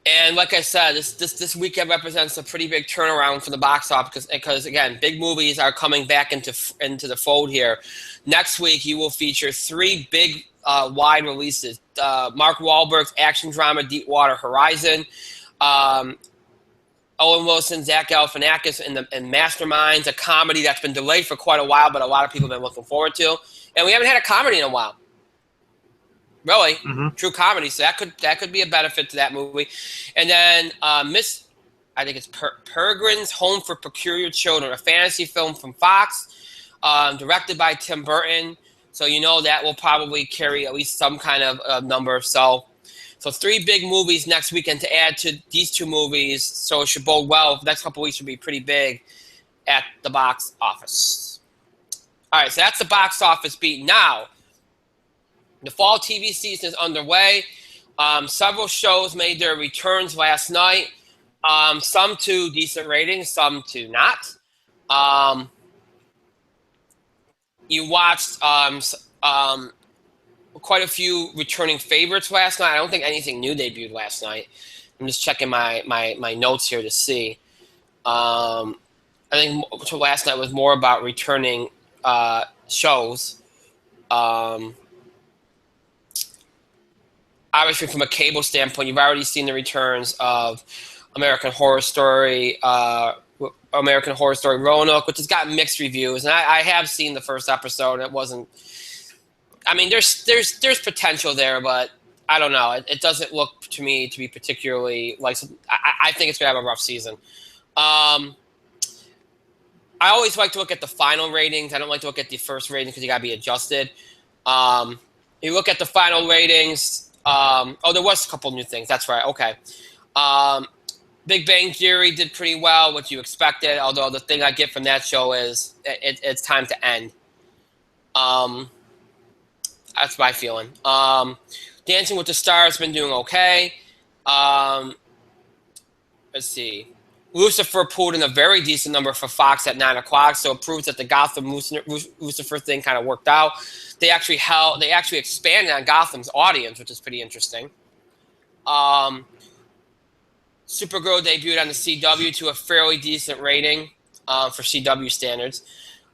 And like I said, this weekend represents a pretty big turnaround for the box office because again, big movies are coming back into the fold here. Next week, you will feature three big wide releases. Mark Wahlberg's action drama Deepwater Horizon, Owen Wilson, Zach Galifianakis in Masterminds, a comedy that's been delayed for quite a while, but a lot of people have been looking forward to. And we haven't had a comedy in a while. Really, true comedy. So that could be a benefit to that movie. And then I think it's Peregrine's Home for Peculiar Children, a fantasy film from Fox, directed by Tim Burton. So you know that will probably carry at least some kind of number. So three big movies next weekend to add to these two movies. So it should bode well. The next couple of weeks should be pretty big at the box office. All right, so that's the box office beat. Now, the fall TV season is underway. Several shows made their returns last night. Some to decent ratings, some to not. You watched quite a few returning favorites last night. I don't think anything new debuted last night. I'm just checking my notes here to see. I think last night was more about returning shows. Obviously, from a cable standpoint, you've already seen the returns of American Horror Story, Roanoke, which has gotten mixed reviews, and I have seen the first episode. It wasn't. I mean, there's potential there, but I don't know. It doesn't look to me to be particularly like. I think it's gonna have a rough season. I always like to look at the final ratings. I don't like to look at the first ratings because you gotta be adjusted. You look at the final ratings. There was a couple new things. That's right. Okay. Big Bang Theory did pretty well, what you expected. Although the thing I get from that show is it's time to end. That's my feeling. Dancing with the Stars has been doing okay. Let's see. Lucifer pulled in a very decent number for Fox at 9 o'clock, so it proves that the Gotham Lucifer thing kind of worked out. They actually expanded on Gotham's audience, which is pretty interesting. Supergirl debuted on the CW to a fairly decent rating for CW standards.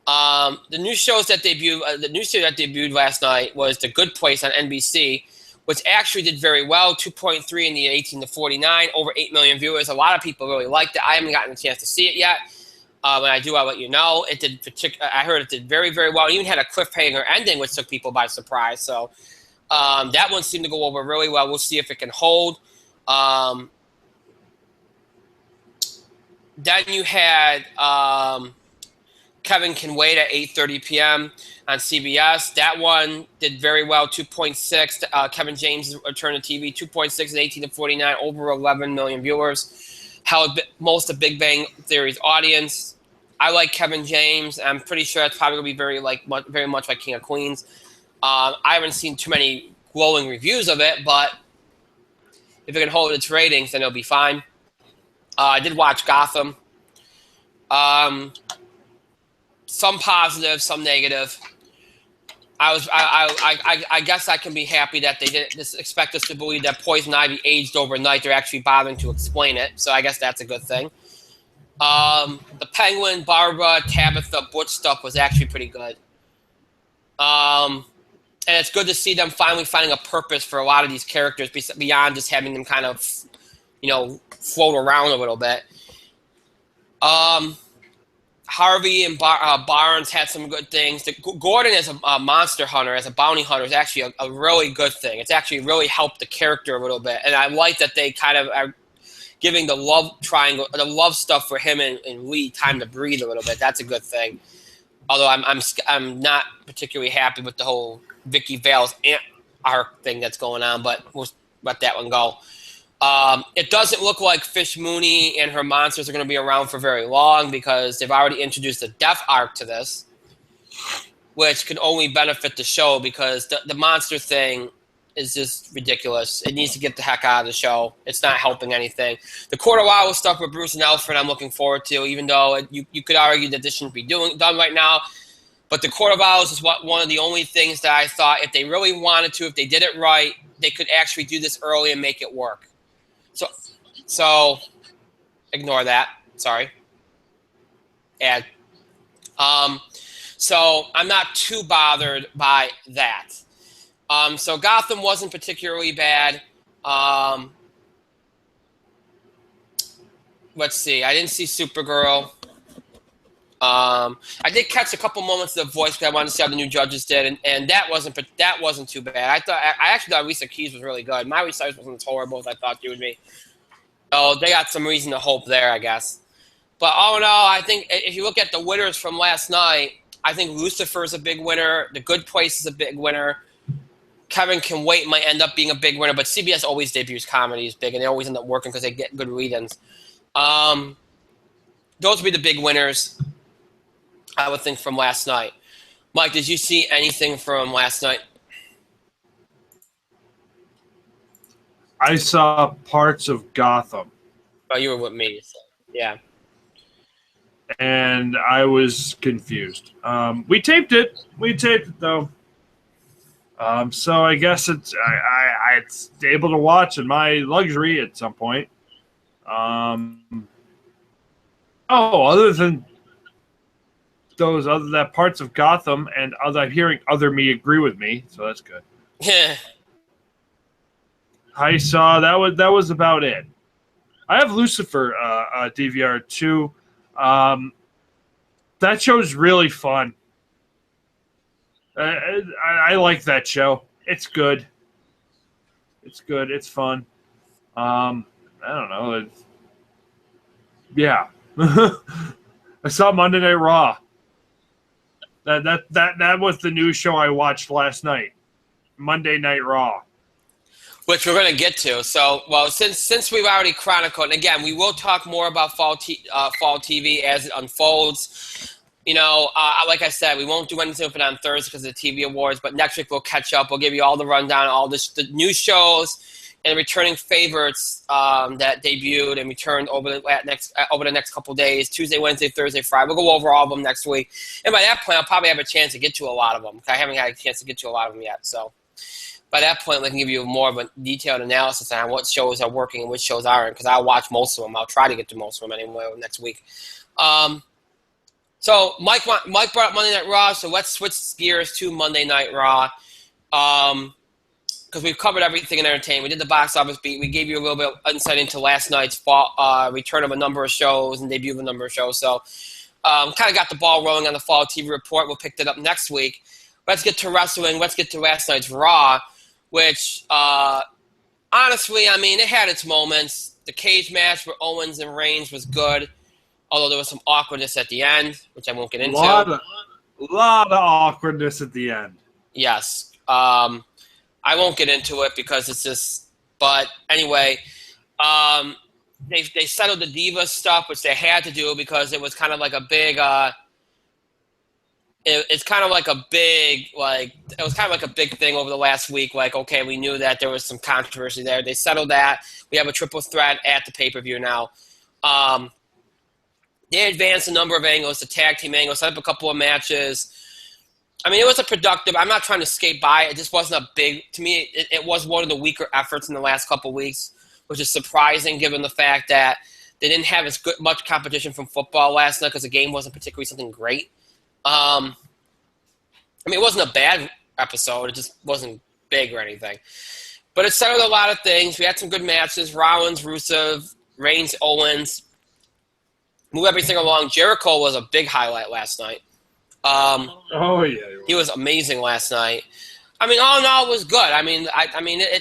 The new series that debuted last night was The Good Place on NBC, which actually did very well, 2.3 in the 18 to 49, over 8 million viewers. A lot of people really liked it. I haven't gotten a chance to see it yet. When I do, I'll let you know. I heard it did very, very well. It even had a cliffhanger ending, which took people by surprise. So that one seemed to go over really well. We'll see if it can hold. Then you had Kevin Can Wait at 8:30 p.m. on CBS. That one did very well, 2.6. Kevin James' return to TV, 2.6 and 18 to 49, over 11 million viewers. Held most of Big Bang Theory's audience. I like Kevin James. I'm pretty sure it's probably going to be very much like King of Queens. I haven't seen too many glowing reviews of it, but if it can hold its ratings, then it'll be fine. I did watch Gotham. Some positive, some negative. I guess I can be happy that they didn't expect us to believe that Poison Ivy aged overnight. They're actually bothering to explain it, so I guess that's a good thing. The Penguin, Barbara, Tabitha, Butch stuff was actually pretty good. And it's good to see them finally finding a purpose for a lot of these characters beyond just having them kind of, float around a little bit. Harvey and Barnes had some good things. Gordon as a monster hunter, as a bounty hunter, is actually a really good thing. It's actually really helped the character a little bit, and I like that they kind of are giving the love triangle, the love stuff for him and Lee time to breathe a little bit. That's a good thing. Although I'm not particularly happy with the whole Vicky Vale's arc thing that's going on, but we'll let that one go. It doesn't look like Fish Mooney and her monsters are going to be around for very long because they've already introduced a death arc to this, which can only benefit the show because the monster thing is just ridiculous. It needs to get the heck out of the show. It's not helping anything. The Court of Owls stuff with Bruce and Alfred I'm looking forward to, even though you could argue that this shouldn't be done right now. But the Court of Owls is one of the only things that I thought if they really wanted to, if they did it right, they could actually do this early and make it work. So ignore that. Sorry. Add. So I'm not too bothered by that. So Gotham wasn't particularly bad. Let's see. I didn't see Supergirl. I did catch a couple moments of The Voice because I wanted to see how the new judges did, and that wasn't too bad. I actually thought Lisa Keys was really good. Miley Cyrus wasn't as horrible as I thought she would be. So they got some reason to hope there, I guess. But all in all, I think if you look at the winners from last night, I think Lucifer's a big winner. The Good Place is a big winner. Kevin Can Wait might end up being a big winner, but CBS always debuts comedies big, and they always end up working because they get good read-ins. Those would be the big winners, I would think, from last night. Mike, did you see anything from last night? I saw parts of Gotham. Oh, you were with me. So, yeah. And I was confused. We taped it. Though. So I guess it's able to watch in my luxury at some point. Other than that parts of Gotham and I'm hearing other me agree with me, so that's good. Yeah. I saw that was about it. I have Lucifer DVR too. That show's really fun. I like that show. It's good. It's fun. I don't know. Yeah. I saw Monday Night Raw. That was the new show I watched last night. Monday Night Raw. Which we're going to get to. So, well, since we've already chronicled, and again, we will talk more about fall TV as it unfolds. You know, like I said, we won't do anything with it on Thursday because of the TV awards, but next week we'll catch up. We'll give you all the rundown, all the new shows and returning favorites that debuted and returned over the next couple of days, Tuesday, Wednesday, Thursday, Friday. We'll go over all of them next week. And by that point, I'll probably have a chance to get to a lot of them. I haven't had a chance to get to a lot of them yet, so by that point, we can give you more of a detailed analysis on what shows are working and which shows aren't, because I'll watch most of them. I'll try to get to most of them anyway next week. So Mike brought up Monday Night Raw, so let's switch gears to Monday Night Raw, because we've covered everything in entertainment. We did the box office beat. We gave you a little bit of insight into last night's return of a number of shows and debut of a number of shows. So kind of got the ball rolling on the fall TV report. We'll pick that up next week. Let's get to wrestling. Let's get to last night's Raw, which, honestly, I mean, it had its moments. The cage match for Owens and Reigns was good, although there was some awkwardness at the end, which I won't get into. A lot of awkwardness at the end. Yes. I won't get into it because it's just – but anyway, they settled the Divas stuff, which they had to do because it was kind of like a big it was kind of like a big thing over the last week. Like, okay, we knew that there was some controversy there. They settled that. We have a triple threat at the pay-per-view now. They advanced a number of angles, the tag team angle, set up a couple of matches. I mean, it was a productive – I'm not trying to skate by. It just wasn't a big – to me, it was one of the weaker efforts in the last couple of weeks, which is surprising given the fact that they didn't have as much competition from football last night because the game wasn't particularly something great. I mean, it wasn't a bad episode. It just wasn't big or anything. But it settled a lot of things. We had some good matches. Rollins, Rusev, Reigns, Owens. move everything along. Jericho was a big highlight last night. Oh yeah, He was amazing last night. I mean, all in all, it was good. I mean,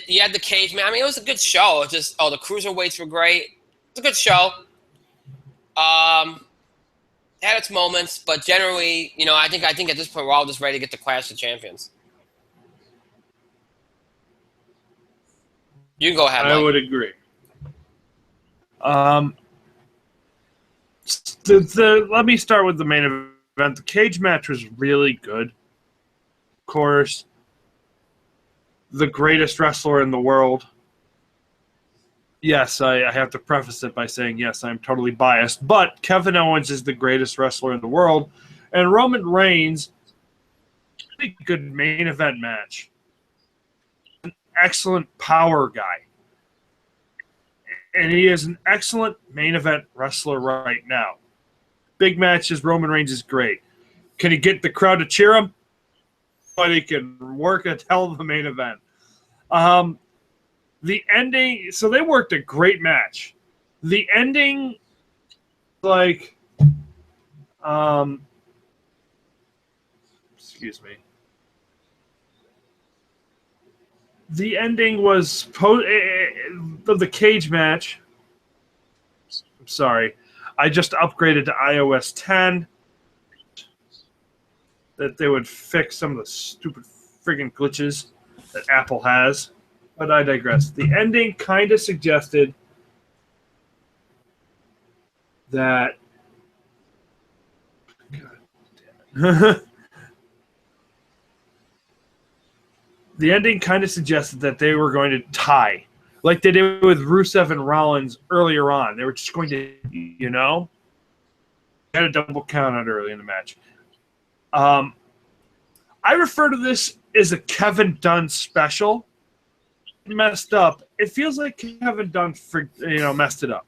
you had the cage man. I mean, it was a good show. It just the cruiserweights were great. It's a good show. It had its moments, but generally, I think at this point we're all just ready to get to Clash of Champions. You can go ahead, Mike. I would agree. Let me start with the main event. The cage match was really good. Of course, the greatest wrestler in the world. Yes, I have to preface it by saying, yes, I'm totally biased. But Kevin Owens is the greatest wrestler in the world. And Roman Reigns, pretty good main event match. An excellent power guy. And he is an excellent main event wrestler right now. Big matches, Roman Reigns is great. Can he get the crowd to cheer him? But he can work a hell of a main event. The ending, so they worked a great match. The ending, excuse me. The ending was of the cage match. I'm sorry. I just upgraded to iOS 10. That they would fix some of the stupid friggin' glitches that Apple has. But I digress. The ending kind of suggested that. God damn it. The ending kind of suggested that they were going to tie, like they did with Rusev and Rollins earlier on. They were just going to, had a double count out early in the match. I refer to this as a Kevin Dunn special. Messed up. It feels like Kevin Dunn, messed it up.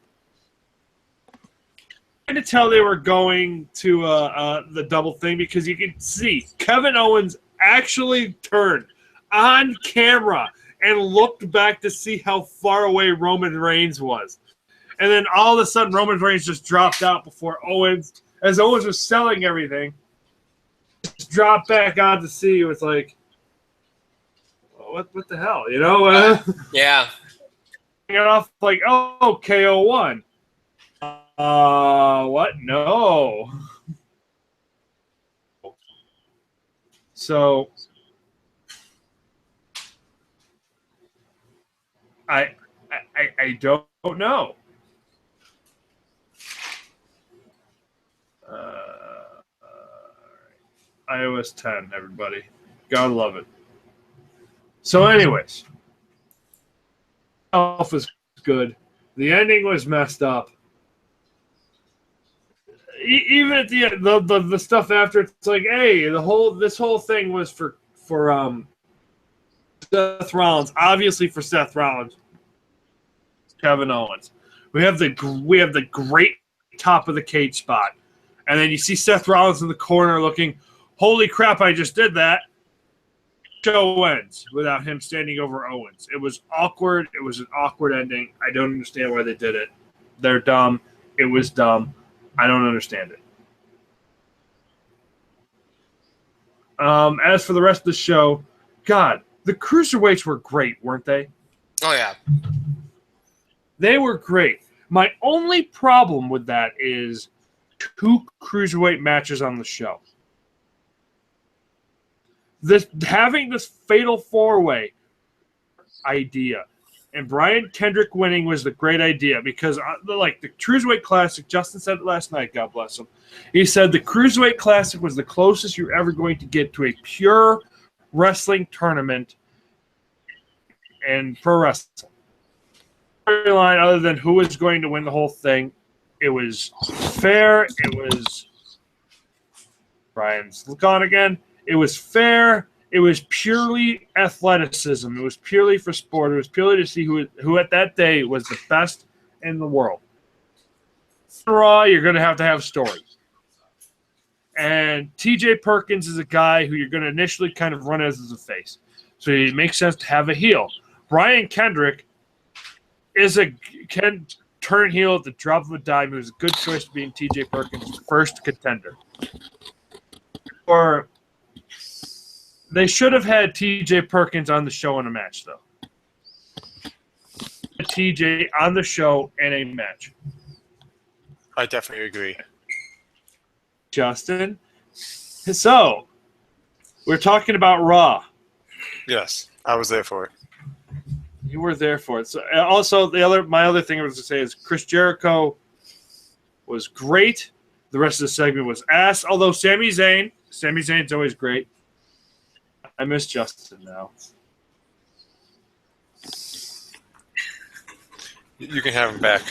I could tell they were going to the double thing because you can see Kevin Owens actually turned on camera and looked back to see how far away Roman Reigns was. And then all of a sudden Roman Reigns just dropped out before Owens, as Owens was selling everything, just dropped back on to see. It was like, what the hell, Yeah. It off like, oh, KO won. What? No. So I don't know. iOS 10, everybody. Gotta love it. So, anyways, was good. The ending was messed up. Even at the end, the stuff after, it's like, hey, this whole thing was for Seth Rollins, obviously for Seth Rollins, Kevin Owens. We have the great top of the cage spot, and then you see Seth Rollins in the corner looking, holy crap, I just did that. Show ends without him standing over Owens. It was awkward. It was an awkward ending. I don't understand why they did it. They're dumb. It was dumb. I don't understand it. As for the rest of the show, God, the cruiserweights were great, weren't they? Oh, yeah. They were great. My only problem with that is 2 cruiserweight matches on the show. Having this fatal 4-way idea and Brian Kendrick winning was the great idea because, like the Cruiserweight Classic, Justin said it last night, God bless him. He said the Cruiserweight Classic was the closest you're ever going to get to a pure wrestling tournament and pro wrestling. Storyline other than who was going to win the whole thing. It was fair. It was Brian's gone again. It was fair. It was purely athleticism. It was purely for sport. It was purely to see who at that day was the best in the world. Raw, you're going to have stories. And TJ Perkins is a guy who you're going to initially kind of run as a face. So it makes sense to have a heel. Brian Kendrick can turn heel at the drop of a dime. It was a good choice to be in T.J. Perkins' first contender. Or they should have had T.J. Perkins on the show in a match, though. T.J. on the show in a match. I definitely agree. Justin. So, we're talking about Raw. Yes, I was there for it. You were there for it. So, also, my other thing I was to say is Chris Jericho was great. The rest of the segment was ass. Although Sami Zayn's always great. I miss Justin now. You can have him back.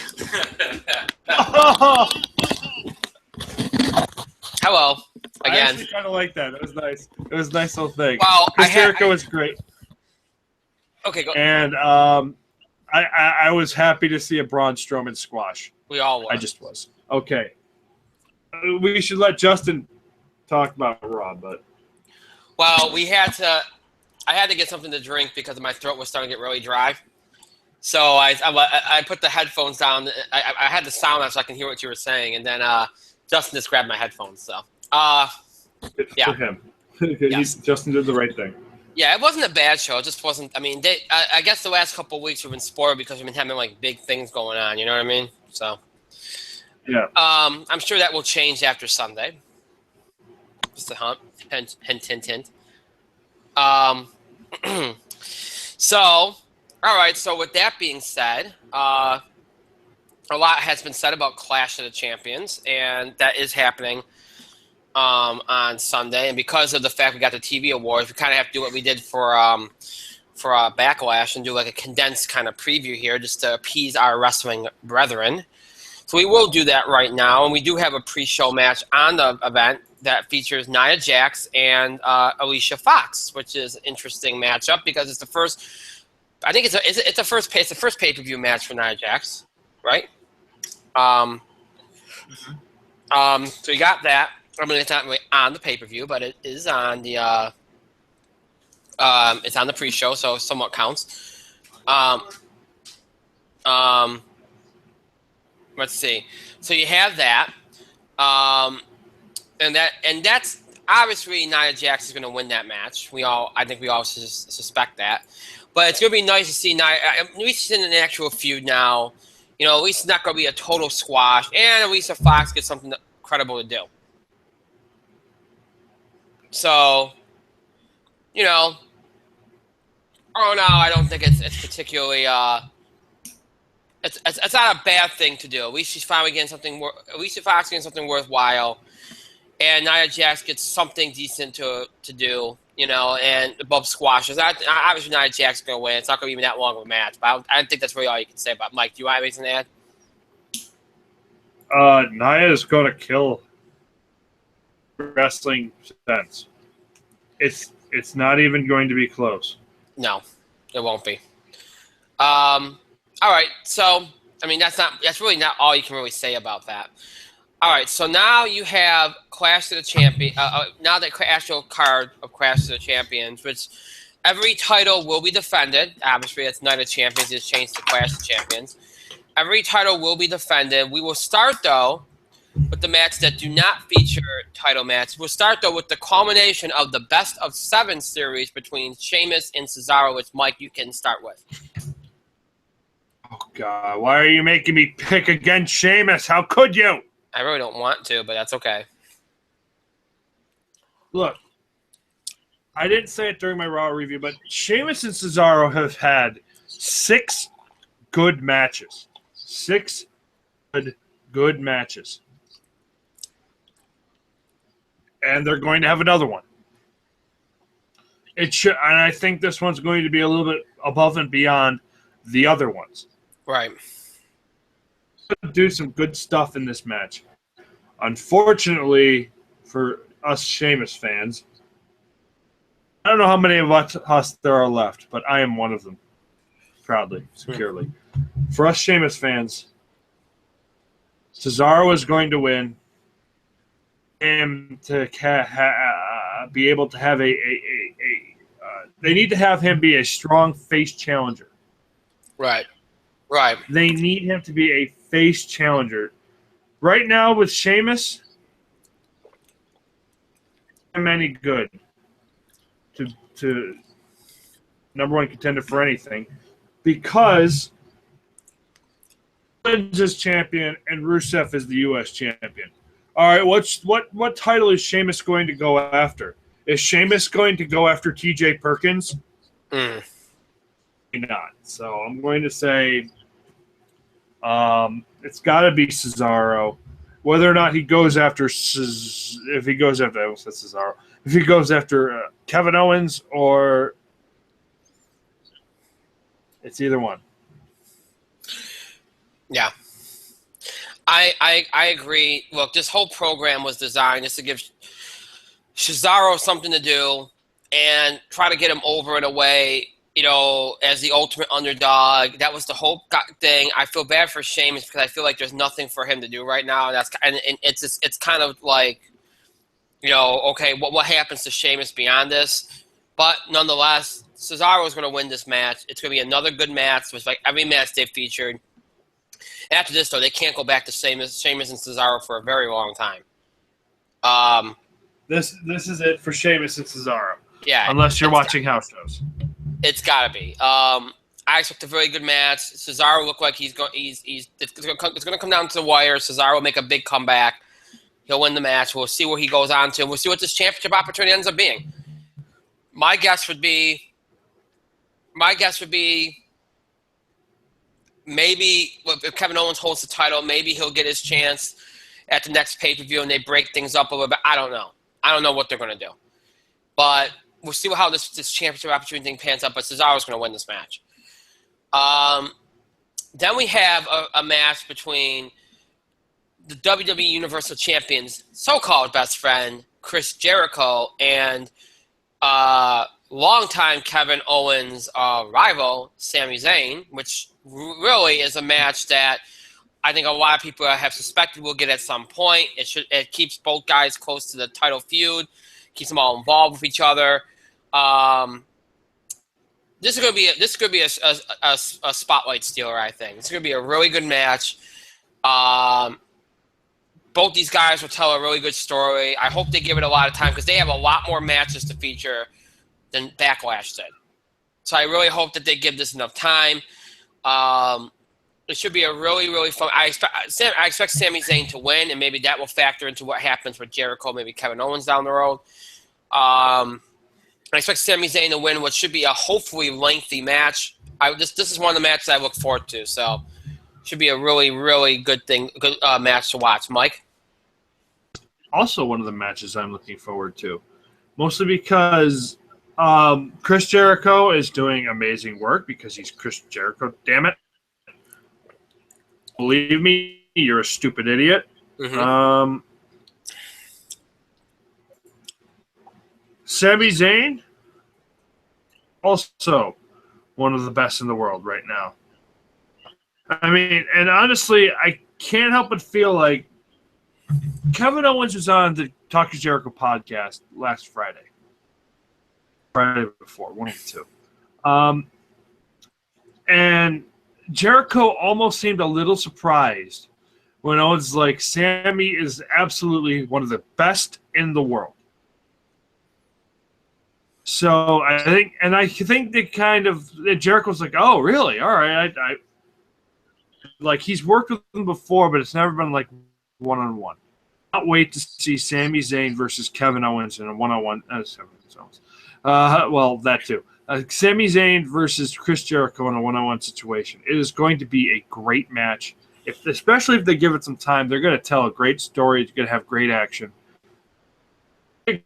Hello I again. actually kind of like that. It was nice. It was a nice little thing. Well, Chris Jericho was great. Okay, go. And I was happy to see a Braun Strowman squash. We all were. I just was. Okay. We should let Justin talk about Raw, but Well, I had to get something to drink because my throat was starting to get really dry. So I put the headphones down. I had the sound on so I can hear what you were saying, and then Justin just grabbed my headphones. So good yeah. for him. Yes. Justin did the right thing. Yeah, it wasn't a bad show. It just wasn't. I mean, I guess the last couple of weeks we've been spoiled because we've been having like big things going on. You know what I mean? So yeah. I'm sure that will change after Sunday. Just a hint, hint, hint, hint. So, all right. So with that being said, a lot has been said about Clash of the Champions, and that is happening on Sunday. And because of the fact we got the TV awards, we kind of have to do what we did for Backlash and do like a condensed kind of preview here just to appease our wrestling brethren. So we will do that right now, and we do have a pre-show match on the event that features Nia Jax and Alicia Fox, which is an interesting matchup because it's the first. I think it's the first pay-per-view match for Nia Jax, right? So you got that. I mean, it's not really on the pay-per-view, but it is on the it's on the pre-show, so somewhat counts. Let's see. So you have that, and that's obviously Nia Jax is going to win that match. I think we all suspect that, but it's going to be nice to see Nia. At least she's in an actual feud now. You know, at least it's not going to be a total squash, and Alicia Fox gets something credible to do. So, you know, oh no, I don't think it's particularly it's not a bad thing to do. At least she's finally getting something. Alicia Fox getting something worthwhile, and Nia Jax gets something decent to do. You know, and above squashes. Obviously, Nia Jax is going to win. It's not going to be even that long of a match, but I don't think that's really all you can say about it. Mike, do you have anything to add? Nia is going to kill wrestling sense. It's not even going to be close. No, it won't be. All right, so I mean that's really not all you can really say about that. All right, so now you have Clash of the Champions. Now the actual card of Clash of the Champions, which every title will be defended. Obviously, it's Night of Champions. It's changed to Clash of Champions. Every title will be defended. We will start though with the matches that do not feature title matches. We'll start though with the culmination of the best of 7 series between Sheamus and Cesaro, which Mike you can start with. Oh God! Why are you making me pick against Sheamus? How could you? I really don't want to, but that's okay. Look, I didn't say it during my Raw review, but Sheamus and Cesaro have had 6 good matches. 6 good matches. And they're going to have another one. It should, and I think this one's going to be a little bit above and beyond the other ones. Right. Do some good stuff in this match. Unfortunately, for us Sheamus fans, I don't know how many of us there are left, but I am one of them. Proudly, securely. For us Sheamus fans, Cesaro is going to win. Him to be able to have they need to have him be a strong face challenger. Right. Right. They need him to be a face challenger. Right now with Sheamus, I'm any good to number one contender for anything because Owens is champion and Rusev is the U.S. champion. All right, what title is Sheamus going to go after? Is Sheamus going to go after T.J. Perkins? Not. So I'm going to say it's got to be Cesaro. Whether or not he goes after if he goes after Cesaro, if he goes after Kevin Owens or it's either one. Yeah. I agree. Look, this whole program was designed just to give Cesaro something to do and try to get him over in a way, as the ultimate underdog. That was the whole thing. I feel bad for Sheamus because I feel like there's nothing for him to do right now. And it's kind of like, okay, what happens to Sheamus beyond this? But nonetheless, Cesaro is going to win this match. It's going to be another good match. It's like every match they featured. After this, though, they can't go back to Sheamus and Cesaro for a very long time. This is it for Sheamus and Cesaro. Yeah, unless you're watching house shows. It's got to be. I expect a very good match. Cesaro look like it's going to come down to the wire. Cesaro will make a big comeback. He'll win the match. We'll see where he goes on to, and we'll see what this championship opportunity ends up being. My guess would be maybe if Kevin Owens holds the title, maybe he'll get his chance at the next pay-per-view and they break things up a little bit. I don't know. I don't know what they're going to do. But we'll see how this championship opportunity thing pans out, but Cesaro's going to win this match. Then we have a match between the WWE Universal Champion's so-called best friend, Chris Jericho, and longtime Kevin Owens rival, Sami Zayn, which really is a match that I think a lot of people have suspected we'll get at some point. It keeps both guys close to the title feud, keeps them all involved with each other. This is going to be a spotlight stealer, I think. It's going to be a really good match. Both these guys will tell a really good story. I hope they give it a lot of time because they have a lot more matches to feature than Backlash did. So I really hope that they give this enough time. It should be a really, really fun. I expect Sami Zayn to win, and maybe that will factor into what happens with Jericho, maybe Kevin Owens down the road. I expect Sami Zayn to win what should be a hopefully lengthy match. This is one of the matches I look forward to. So should be a really, really good match to watch. Mike? Also one of the matches I'm looking forward to. Mostly because Chris Jericho is doing amazing work because he's Chris Jericho. Damn it. Believe me, you're a stupid idiot. Mm-hmm. Sami Zayn, also one of the best in the world right now. I mean, and honestly, I can't help but feel like Kevin Owens was on the Talk to Jericho podcast last Friday. Friday before, one of the two. And Jericho almost seemed a little surprised when Owens like, Sammy is absolutely one of the best in the world. So I think that Jericho's like, oh, really? All right. I like he's worked with them before, but it's never been like one-on-one. Can't wait to see Sami Zayn versus Kevin Owens in a one-on-one. Well, that too. Sami Zayn versus Chris Jericho in a one-on-one situation. It is going to be a great match. Especially if they give it some time, they're going to tell a great story. It's going to have great action. I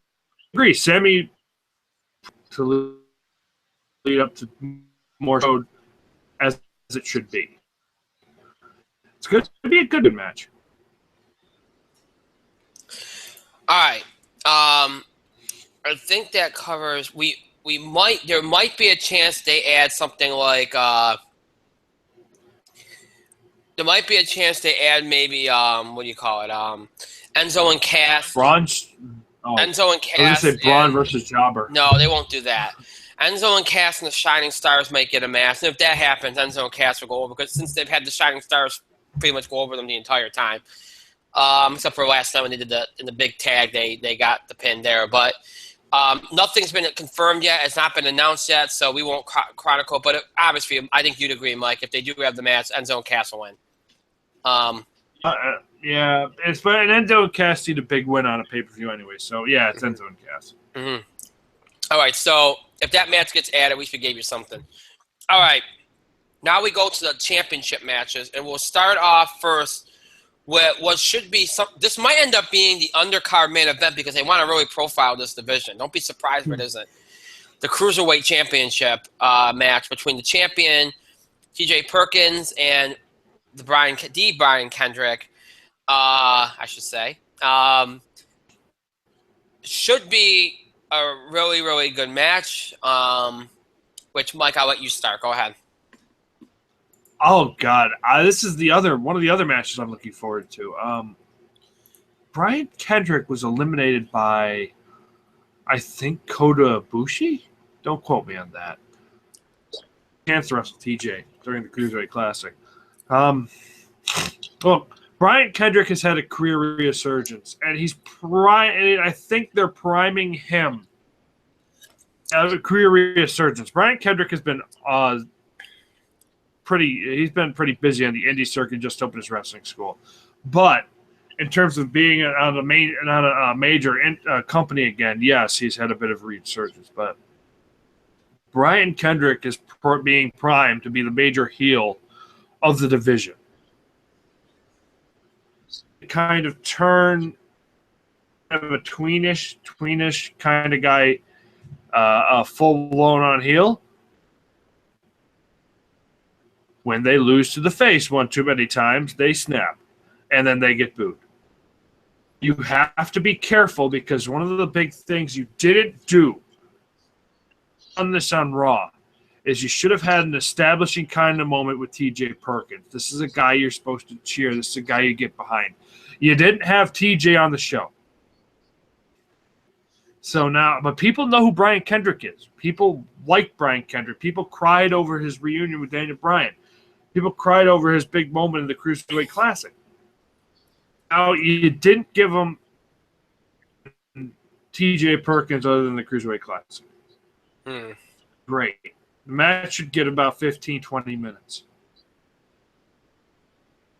agree. Sami to lead up to more code as it should be. It's going to be a good match. All right. I think that covers. There might be a chance they add something like. There might be a chance they add maybe what do you call it? Enzo and Cass. Enzo and Cass. I was going to say Braun versus Jobber. No, they won't do that. Enzo and Cass and the Shining Stars might get a match. And if that happens, Enzo and Cass will go over because since they've had the Shining Stars pretty much go over them the entire time. Except for last time when they did the big tag, they got the pin there. But nothing's been confirmed yet. It's not been announced yet, so we won't chronicle. But obviously, I think you'd agree, Mike, if they do have the match, Enzo and Cass will win. Yeah, it's but an Enzo and Cass need a big win on a pay-per-view anyway. So yeah, it's Enzo and Cass. Mm-hmm. All right, so if that match gets added, we should give you something. All right, now we go to the championship matches, and we'll start off first with what should be some. This might end up being the undercard main event because they want to really profile this division. Don't be surprised if it isn't. The Cruiserweight Championship match between the champion, T.J. Perkins, and the Brian Kendrick, I should say. Should be a really, really good match, which, Mike, I'll let you start. Go ahead. Oh, God. This is one of the other matches I'm looking forward to. Brian Kendrick was eliminated by, I think, Kota Ibushi? Don't quote me on that. Chance to wrestle TJ during the Cruiserweight Classic. Well, Brian Kendrick has had a career resurgence, and I think they're priming him as a career resurgence. Brian Kendrick has been he's been pretty busy on the indie circuit, just opened his wrestling school. But in terms of being on a major company again, yes, he's had a bit of resurgence. But Brian Kendrick is being primed to be the major heel of the division. Kind of turn kind of a tweenish kind of guy, full blown on heel. When they lose to the face one too many times, they snap, and then they get booed. You have to be careful because one of the big things you didn't do on this on Raw is you should have had an establishing kind of moment with TJ Perkins. This is a guy you're supposed to cheer. This is a guy you get behind. You didn't have TJ on the show. So now, but people know who Brian Kendrick is. People like Brian Kendrick. People cried over his reunion with Daniel Bryan. People cried over his big moment in the Cruiserweight Classic. Now, you didn't give him TJ Perkins other than the Cruiserweight Classic. Great. The match should get about 15, 20 minutes.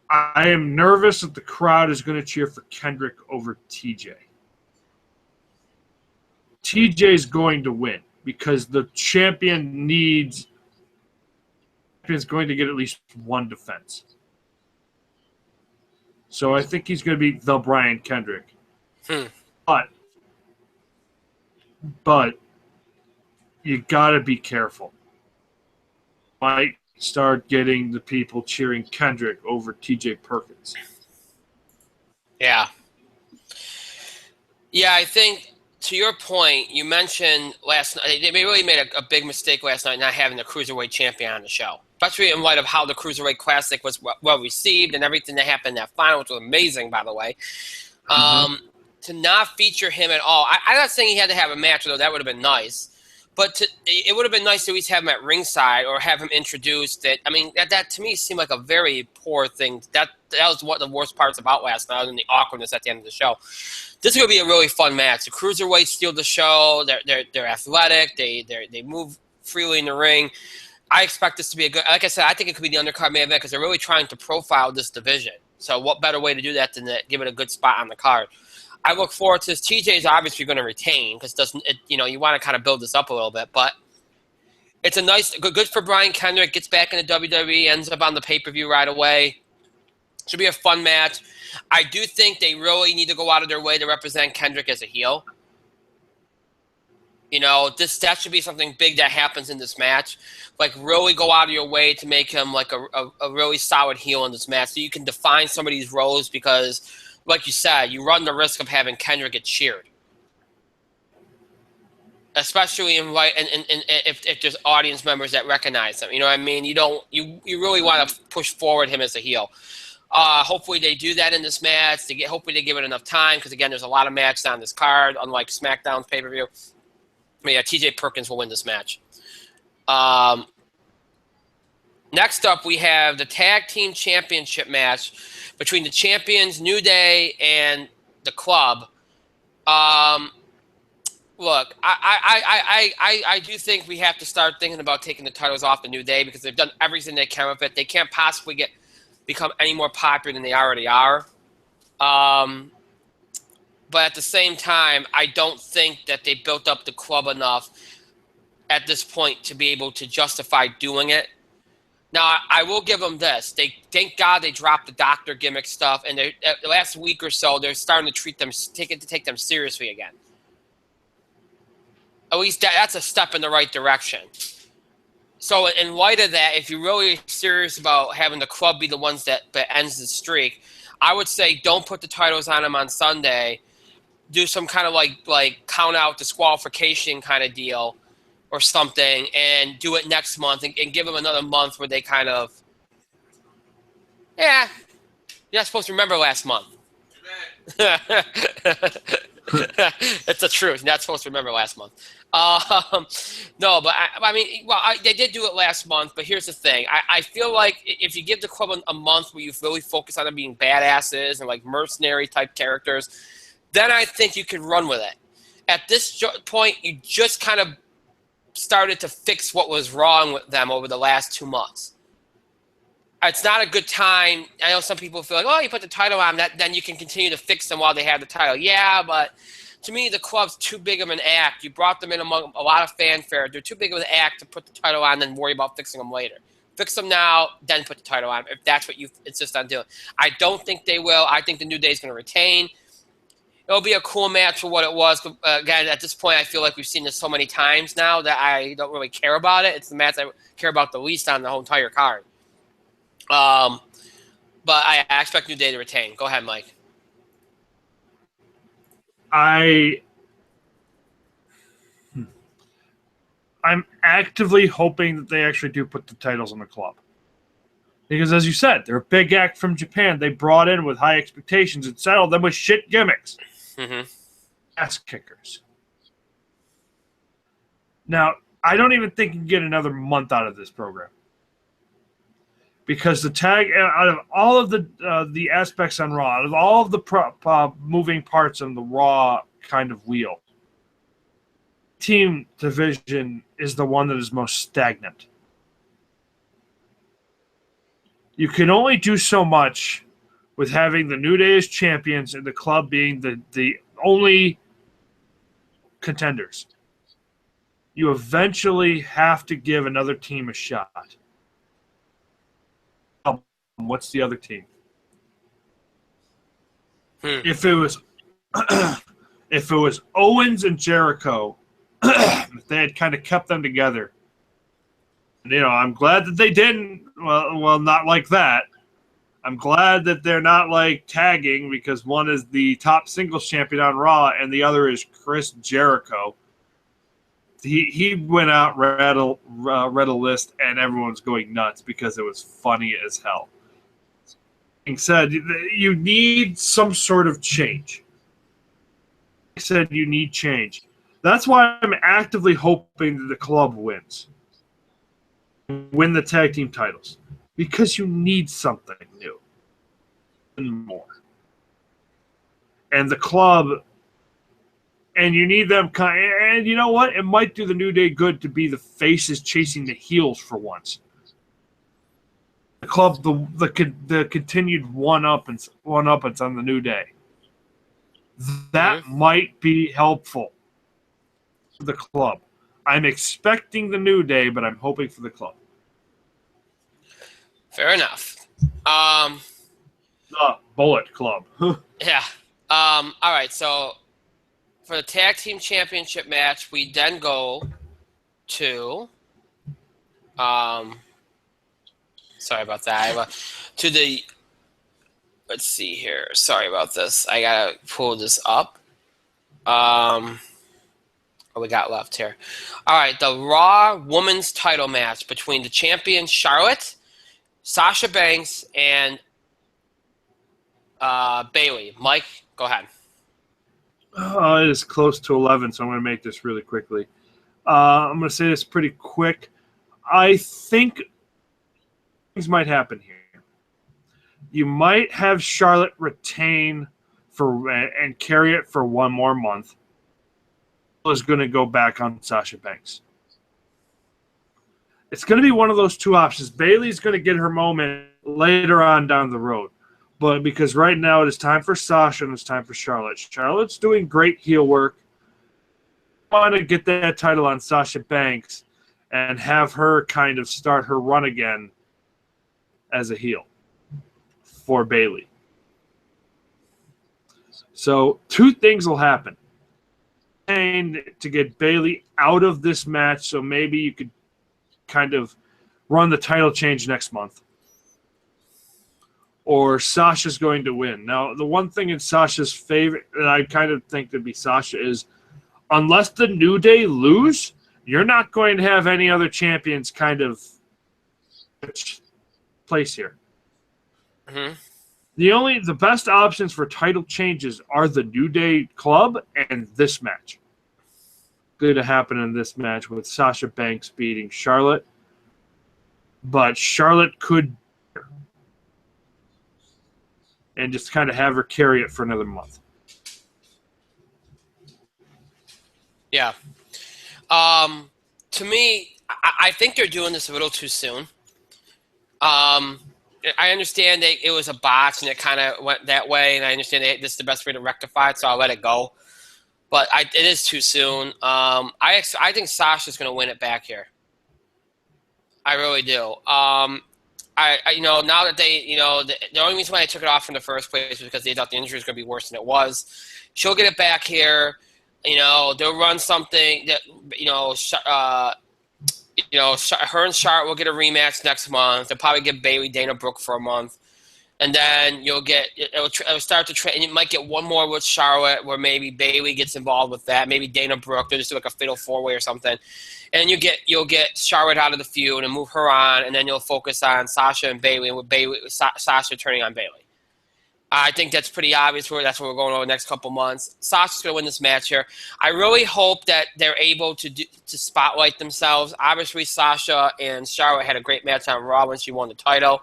I am nervous that the crowd is going to cheer for Kendrick over TJ. TJ is going to win because the champion is going to get at least one defense. So I think he's going to be the Brian Kendrick. But you got to be careful. Might start getting the people cheering Kendrick over TJ Perkins. Yeah. Yeah, I think to your point, you mentioned last night, they really made a big mistake last night not having the Cruiserweight champion on the show. Especially in light of how the Cruiserweight Classic was well received and everything that happened in that final, which was amazing, by the way. To not feature him at all. I'm not saying he had to have a match, though that would have been nice. But it would have been nice to at least have him at ringside or have him introduced. That to me seemed like a very poor thing. That was one of the worst parts about last night, other than the awkwardness at the end of the show. This is going to be a really fun match. The Cruiserweights steal the show. They're athletic. They move freely in the ring. I expect this to be a good. Like I said, I think it could be the undercard main event because they're really trying to profile this division. So what better way to do that than to give it a good spot on the card? I look forward to this. TJ is obviously going to retain because you want to kind of build this up a little bit, but it's a nice, good for Brian Kendrick. Gets back into WWE, ends up on the pay-per-view right away. Should be a fun match. I do think they really need to go out of their way to represent Kendrick as a heel. That should be something big that happens in this match. Like, really go out of your way to make him like a really solid heel in this match so you can define some of these roles because, like you said, you run the risk of having Kendrick get cheered. Especially if there's audience members that recognize him. You know what I mean? You really want to push forward him as a heel. Hopefully they do that in this match. Hopefully they give it enough time because, again, there's a lot of matches on this card, unlike SmackDown's pay-per-view. But yeah, TJ Perkins will win this match. Next up, we have the Tag Team Championship match between the champions, New Day, and the Club. Look, I do think we have to start thinking about taking the titles off the New Day because they've done everything they can with it. They can't possibly become any more popular than they already are. But at the same time, I don't think that they built up the Club enough at this point to be able to justify doing it. Now, I will give them this. Thank God they dropped the doctor gimmick stuff, and the last week or so, they're starting to take them seriously again. At least that's a step in the right direction. So, in light of that, if you're really serious about having the Club be the ones that ends the streak, I would say don't put the titles on them on Sunday. Do some kind of like count out disqualification kind of deal or something, and do it next month and give them another month where they kind of, you're not supposed to remember last month. It's the truth. You're not supposed to remember last month. No, but they did do it last month, but here's the thing. I feel like if you give the Club a month where you really focus on them being badasses and like mercenary type characters, then I think you can run with it. At this point, you just kind of started to fix what was wrong with them over the last 2 months. It's not a good time. I know some people feel like, oh, you put the title on, then you can continue to fix them while they have the title. Yeah, but to me, the Club's too big of an act. You brought them in among a lot of fanfare. They're too big of an act to put the title on and worry about fixing them later. Fix them now, then put the title on, if that's what you insist on doing. I don't think they will. I think the New Day is going to retain. It'll be a cool match for what it was. Again, at this point, I feel like we've seen this so many times now that I don't really care about it. It's the match I care about the least on the whole entire card. But I expect New Day to retain. Go ahead, Mike. I'm actively hoping that they actually do put the titles on the Club. Because as you said, they're a big act from Japan. They brought in with high expectations and settled them with shit gimmicks. Mm-hmm. Ass kickers. Now, I don't even think you can get another month out of this program. Because the tag, out of all of the aspects on Raw, out of all of the moving parts on the Raw kind of wheel, team division is the one that is most stagnant. You can only do so much with having the New Day as champions and the Club being the only contenders. You eventually have to give another team a shot. What's the other team? If it was Owens and Jericho, if they had kind of kept them together, and, I'm glad that they didn't. Well, not like that. I'm glad that they're not like tagging because one is the top singles champion on Raw and the other is Chris Jericho. He went out, read a list, and everyone's going nuts because it was funny as hell. Being said, you need some sort of change. I said you need change. That's why I'm actively hoping that the Club wins. Win the tag team titles. Because you need something new. And more. And the Club, and you need them and you know what? It might do the New Day good to be the faces chasing the heels for once. The Club, the continued one-uppance on the New Day. That might be helpful for the Club. I'm expecting the New Day, but I'm hoping for the Club. Fair enough. Bullet Club. Yeah. All right, so for the Tag Team Championship match, we then go to sorry about that. To the let's see here. Sorry about this. I gotta pull this up. What we got left here? All right, the Raw Women's Title match between the champion Charlotte, Sasha Banks, and Bayley. Mike, go ahead. It is close to 11, so I'm going to make this really quickly. I'm going to say this pretty quick. I think things might happen here. You might have Charlotte retain and carry it for one more month. Is going to go back on Sasha Banks. It's going to be one of those two options. Bayley's going to get her moment later on down the road. But because right now it is time for Sasha and it's time for Charlotte. Charlotte's doing great heel work. I want to get that title on Sasha Banks and have her kind of start her run again as a heel for Bayley. So two things will happen. To get Bayley out of this match, so maybe you could kind of run the title change next month. Or Sasha's going to win. Now, the one thing in Sasha's favor that I kind of think would be Sasha is unless the New Day lose, you're not going to have any other champions kind of place here. Mm-hmm. The best options for title changes are the New Day Club and this match. Going to happen in this match with Sasha Banks beating Charlotte. But Charlotte could and just kind of have her carry it for another month. Yeah. To me, I think they're doing this a little too soon. I understand it was a botch and it kind of went that way, and I understand this is the best way to rectify it, so I'll let it go. But it is too soon. I think Sasha's going to win it back here. I really do. Now that they, the only reason why they took it off in the first place was because they thought the injury was going to be worse than it was. She'll get it back here. They'll run something that, her and Charlotte will get a rematch next month. They'll probably give Bayley Dana Brooke for a month. And then it'll start to train. And you might get one more with Charlotte where maybe Bayley gets involved with that. Maybe Dana Brooke. They'll just do like a fatal four-way or something. And you'll get Charlotte out of the feud and move her on. And then you'll focus on Sasha and Bayley, and with Sasha turning on Bayley. I think that's pretty obvious. That's what we're going over the next couple months. Sasha's going to win this match here. I really hope that they're able to spotlight themselves. Obviously, Sasha and Charlotte had a great match on Raw when she won the title.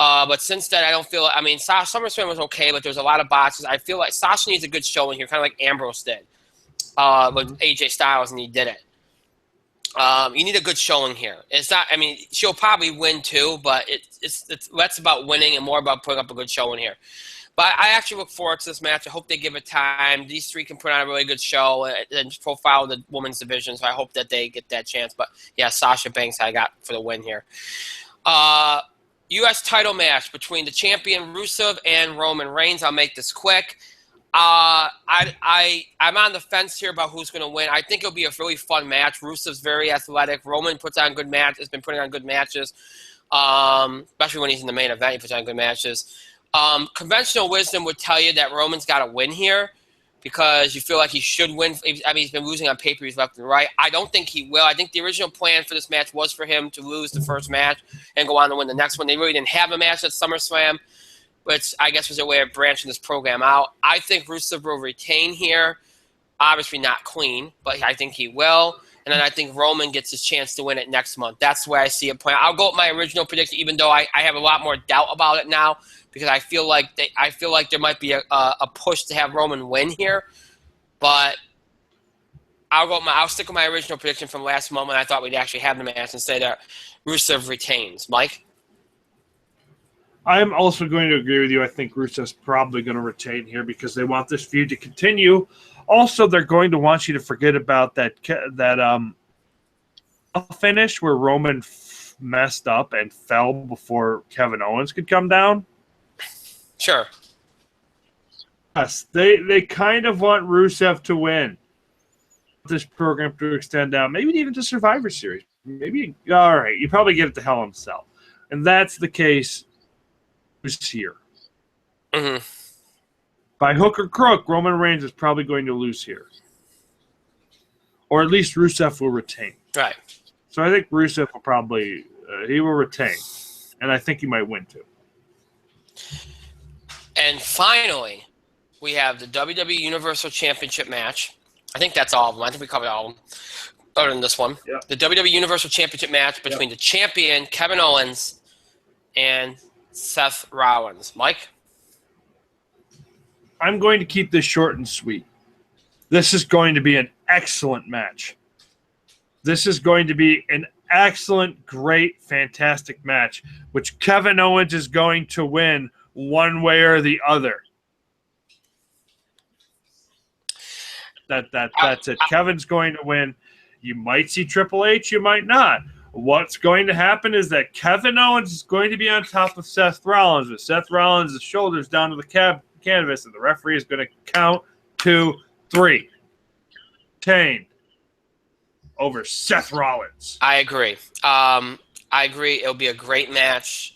But since then, I don't feel – SummerSlam was okay, but there was a lot of botches. I feel like Sasha needs a good showing here, kind of like Ambrose did with AJ Styles, and he did it. You need a good showing here. It's not – she'll probably win too, but it's less about winning and more about putting up a good showing here. But I actually look forward to this match. I hope they give it time. These three can put on a really good show and profile the women's division, so I hope that they get that chance. But, yeah, Sasha Banks I got for the win here. U.S. title match between the champion Rusev and Roman Reigns. I'll make this quick. I'm on the fence here about who's going to win. I think it'll be a really fun match. Rusev's very athletic. Roman puts on good matches. Has been putting on good matches, especially when he's in the main event. He puts on good matches. Conventional wisdom would tell you that Roman's got to win here because you feel like he should win. He's been losing on pay-per-views left and right. I don't think he will. I think the original plan for this match was for him to lose the first match and go on to win the next one. They really didn't have a match at SummerSlam, which I guess was a way of branching this program out. I think Rusev will retain here. Obviously not clean, but I think he will. And then I think Roman gets his chance to win it next month. That's where I see it playing. I'll go with my original prediction, even though I have a lot more doubt about it now, because I feel like there might be a push to have Roman win here. But I'll stick with my original prediction from last month when I thought we'd actually have the match and say that Rusev retains. Mike? I'm also going to agree with you. I think Rusev's probably going to retain here because they want this feud to continue. Also, they're going to want you to forget about that finish where Roman messed up and fell before Kevin Owens could come down. Sure. Yes, they kind of want Rusev to win. This program to extend out, maybe even to Survivor Series. Maybe, all right, you probably get it to Hell in a Cell. And that's the case here. Mm-hmm. By hook or crook, Roman Reigns is probably going to lose here. Or at least Rusev will retain. Right. So I think Rusev will probably, he will retain. And I think he might win too. And finally, we have the WWE Universal Championship match. I think that's all of them. I think we covered all of them, other than this one. Yep. The WWE Universal Championship match between the champion, Kevin Owens, and Seth Rollins. Mike? I'm going to keep this short and sweet. This is going to be an excellent match. This is going to be an excellent, great, fantastic match, which Kevin Owens is going to win one way or the other. That's it. Kevin's going to win. You might see Triple H, you might not. What's going to happen is that Kevin Owens is going to be on top of Seth Rollins, with Seth Rollins' shoulders down to the canvas, and the referee is going to count 2, 3. Kane over Seth Rollins. I agree. It'll be a great match.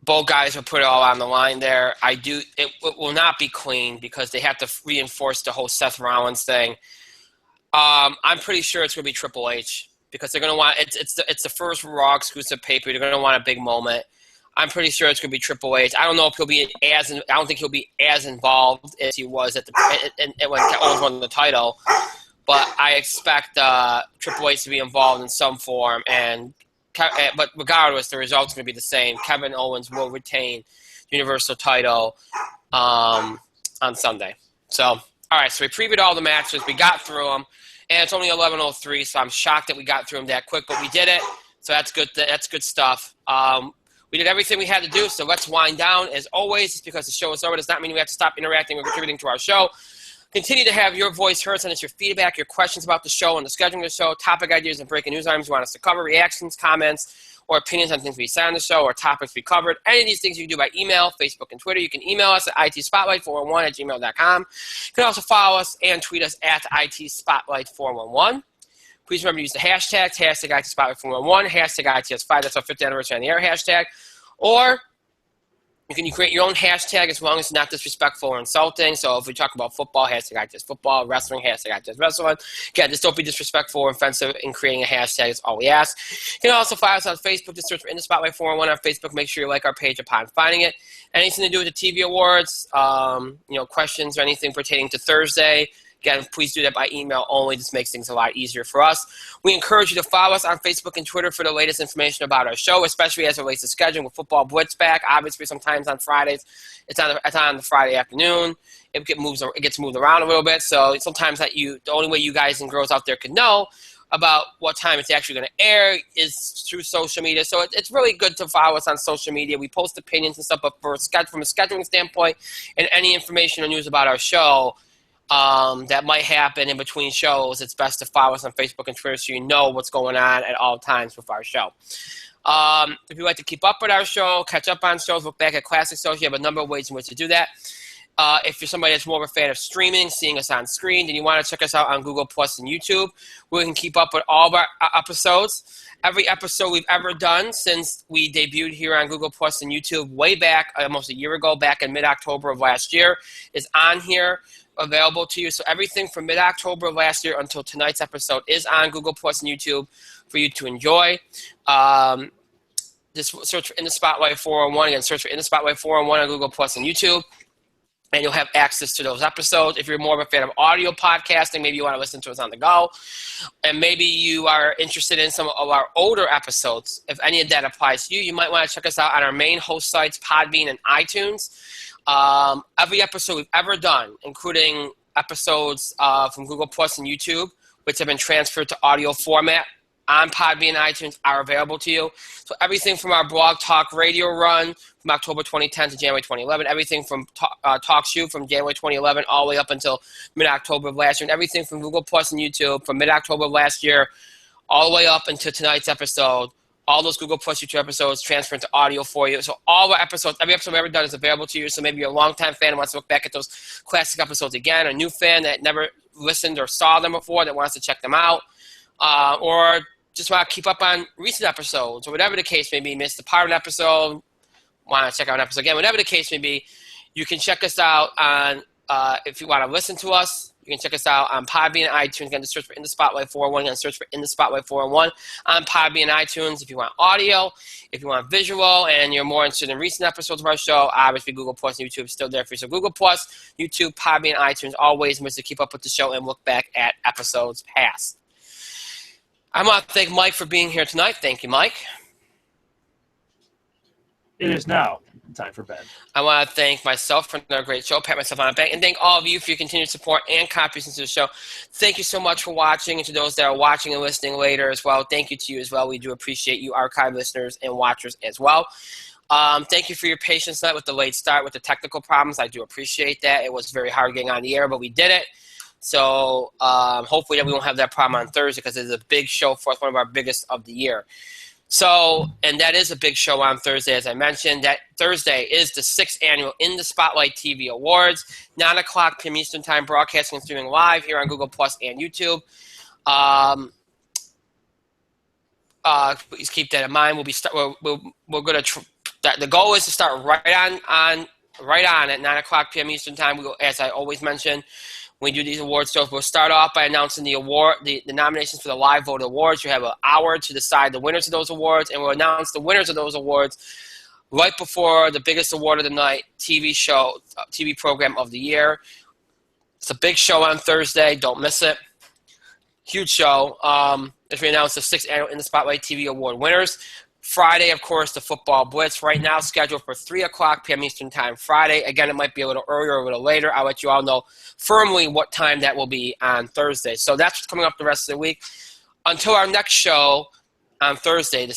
Both guys will put it all on the line there. It will not be clean because they have to reinforce the whole Seth Rollins thing. I'm pretty sure it's going to be Triple H because they're going to want it's the first Raw exclusive pay-per-view. They're going to want a big moment. I'm pretty sure it's going to be Triple H. I don't know if he'll be I don't think he'll be as involved as he was when Owens won the title, but I expect Triple H to be involved in some form. But regardless, the result's going to be the same. Kevin Owens will retain the Universal title on Sunday. So, all right, so we previewed all the matches. We got through them, and it's only 11:03, so I'm shocked that we got through them that quick, but we did it, so that's good. That's good stuff. We did everything we had to do, so let's wind down. As always, just because the show is over does not mean we have to stop interacting or contributing to our show. Continue to have your voice heard. Send us your feedback, your questions about the show and the scheduling of the show, topic ideas and breaking news items you want us to cover, reactions, comments, or opinions on things we say on the show or topics we covered. Any of these things you can do by email, Facebook, and Twitter. You can email us at itspotlight411@gmail.com. You can also follow us and tweet us at itspotlight411. Please remember to use the hashtags, hashtag itspotlight411, hashtag ITS5. That's our 50th anniversary on the air hashtag. Or you can create your own hashtag as long as it's not disrespectful or insulting. So if we talk about football, hashtag ITS football, wrestling, hashtag ITS wrestling. Again, just don't be disrespectful or offensive in creating a hashtag. Is all we ask. You can also follow us on Facebook. Just search for In the Spotlight 411 on Facebook. Make sure you like our page upon finding it. Anything to do with the TV awards, questions or anything pertaining to Thursday, again, please do that by email only. This makes things a lot easier for us. We encourage you to follow us on Facebook and Twitter for the latest information about our show, especially as it relates to scheduling with Football Blitz back. Obviously, sometimes on Fridays, it's on the Friday afternoon. It gets moved around a little bit. So sometimes the only way you guys and girls out there can know about what time it's actually going to air is through social media. So it's really good to follow us on social media. We post opinions and stuff, but from a scheduling standpoint and any information or news about our show, that might happen in between shows, it's best to follow us on Facebook and Twitter so you know what's going on at all times with our show. If you'd like to keep up with our show, catch up on shows, look back at classic shows, you have a number of ways in which to do that. If you're somebody that's more of a fan of streaming, seeing us on screen, then you want to check us out on Google Plus and YouTube, where you can keep up with all of our episodes. Every episode we've ever done since we debuted here on Google Plus and YouTube way back, almost a year ago, back in mid-October of last year, is on here, available to you. So everything from mid-October of last year until tonight's episode is on Google Plus and YouTube for you to enjoy. Just search for In the Spotlight 411. Again, search for In the Spotlight 411 on Google Plus and YouTube, and you'll have access to those episodes. If you're more of a fan of audio podcasting, maybe you want to listen to us on the go, and maybe you are interested in some of our older episodes. If any of that applies to you, you might want to check us out on our main host sites, Podbean and iTunes. Every episode we've ever done, including episodes from Google Plus and YouTube, which have been transferred to audio format on Podbean and iTunes, are available to you. So everything from our blog talk radio run from October 2010 to January 2011, everything from Talk Shoot from January 2011 all the way up until mid-October of last year, and everything from Google Plus and YouTube from mid-October of last year all the way up until tonight's episode. All those Google Plus YouTube episodes transferred to audio for you. So all our episodes, every episode we've ever done is available to you. So maybe you're a longtime fan and wants to look back at those classic episodes again, a new fan that never listened or saw them before that wants to check them out, or just want to keep up on recent episodes, or whatever the case may be, missed a part of an episode, want to check out an episode again, whatever the case may be, you can check us out on, if you want to listen to us, you can check us out on Podbean and iTunes. Again, just search for In the Spotlight 411. Again, search for In the Spotlight 411 on Podbean and iTunes. If you want audio, if you want visual, and you're more interested in recent episodes of our show, obviously Google Plus and YouTube is still there for you. So Google Plus, YouTube, Podbean, and iTunes, all ways in which to keep up with the show and look back at episodes past. I want to thank Mike for being here tonight. Thank you, Mike. It is now time for bed. I want to thank myself for another great show, pat myself on the back, and thank all of you for your continued support and contributions to the show. Thank you so much for watching, and to those that are watching and listening later as well, thank you to you as well. We do appreciate you, archive listeners and watchers as well. Thank you for your patience tonight with the late start, with the technical problems. I do appreciate that. It was very hard getting on the air, but we did it. So hopefully that we won't have that problem on Thursday, because it's a big show for us, one of our biggest of the year. So, and that is a big show on Thursday, as I mentioned. That Thursday is the 6th annual In the Spotlight TV Awards, 9 o'clock p.m. Eastern Time, broadcasting and streaming live here on Google Plus and YouTube. Please keep that in mind. We're going to the goal is to start right on at 9 o'clock p.m. Eastern Time. As I always mention, when we do these award shows, we'll start off by announcing the nominations for the live vote awards. You have an hour to decide the winners of those awards, and we'll announce the winners of those awards right before the biggest award of the night, TV program of the year. It's a big show on Thursday. Don't miss it. Huge show. As we announce the 6th annual In the Spotlight TV Award winners. Friday, of course, the Football Blitz, right now scheduled for 3 o'clock p.m. Eastern Time Friday. Again, it might be a little earlier or a little later. I'll let you all know firmly what time that will be on Thursday. So that's what's coming up the rest of the week. Until our next show on Thursday,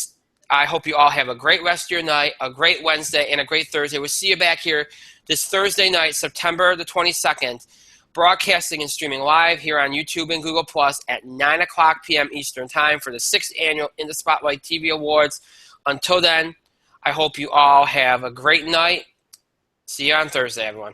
I hope you all have a great rest of your night, a great Wednesday, and a great Thursday. We'll see you back here this Thursday night, September the 22nd, broadcasting and streaming live here on YouTube and Google Plus at 9 o'clock p.m. Eastern Time for the 6th annual In the Spotlight TV Awards. Until then, I hope you all have a great night. See you on Thursday, everyone.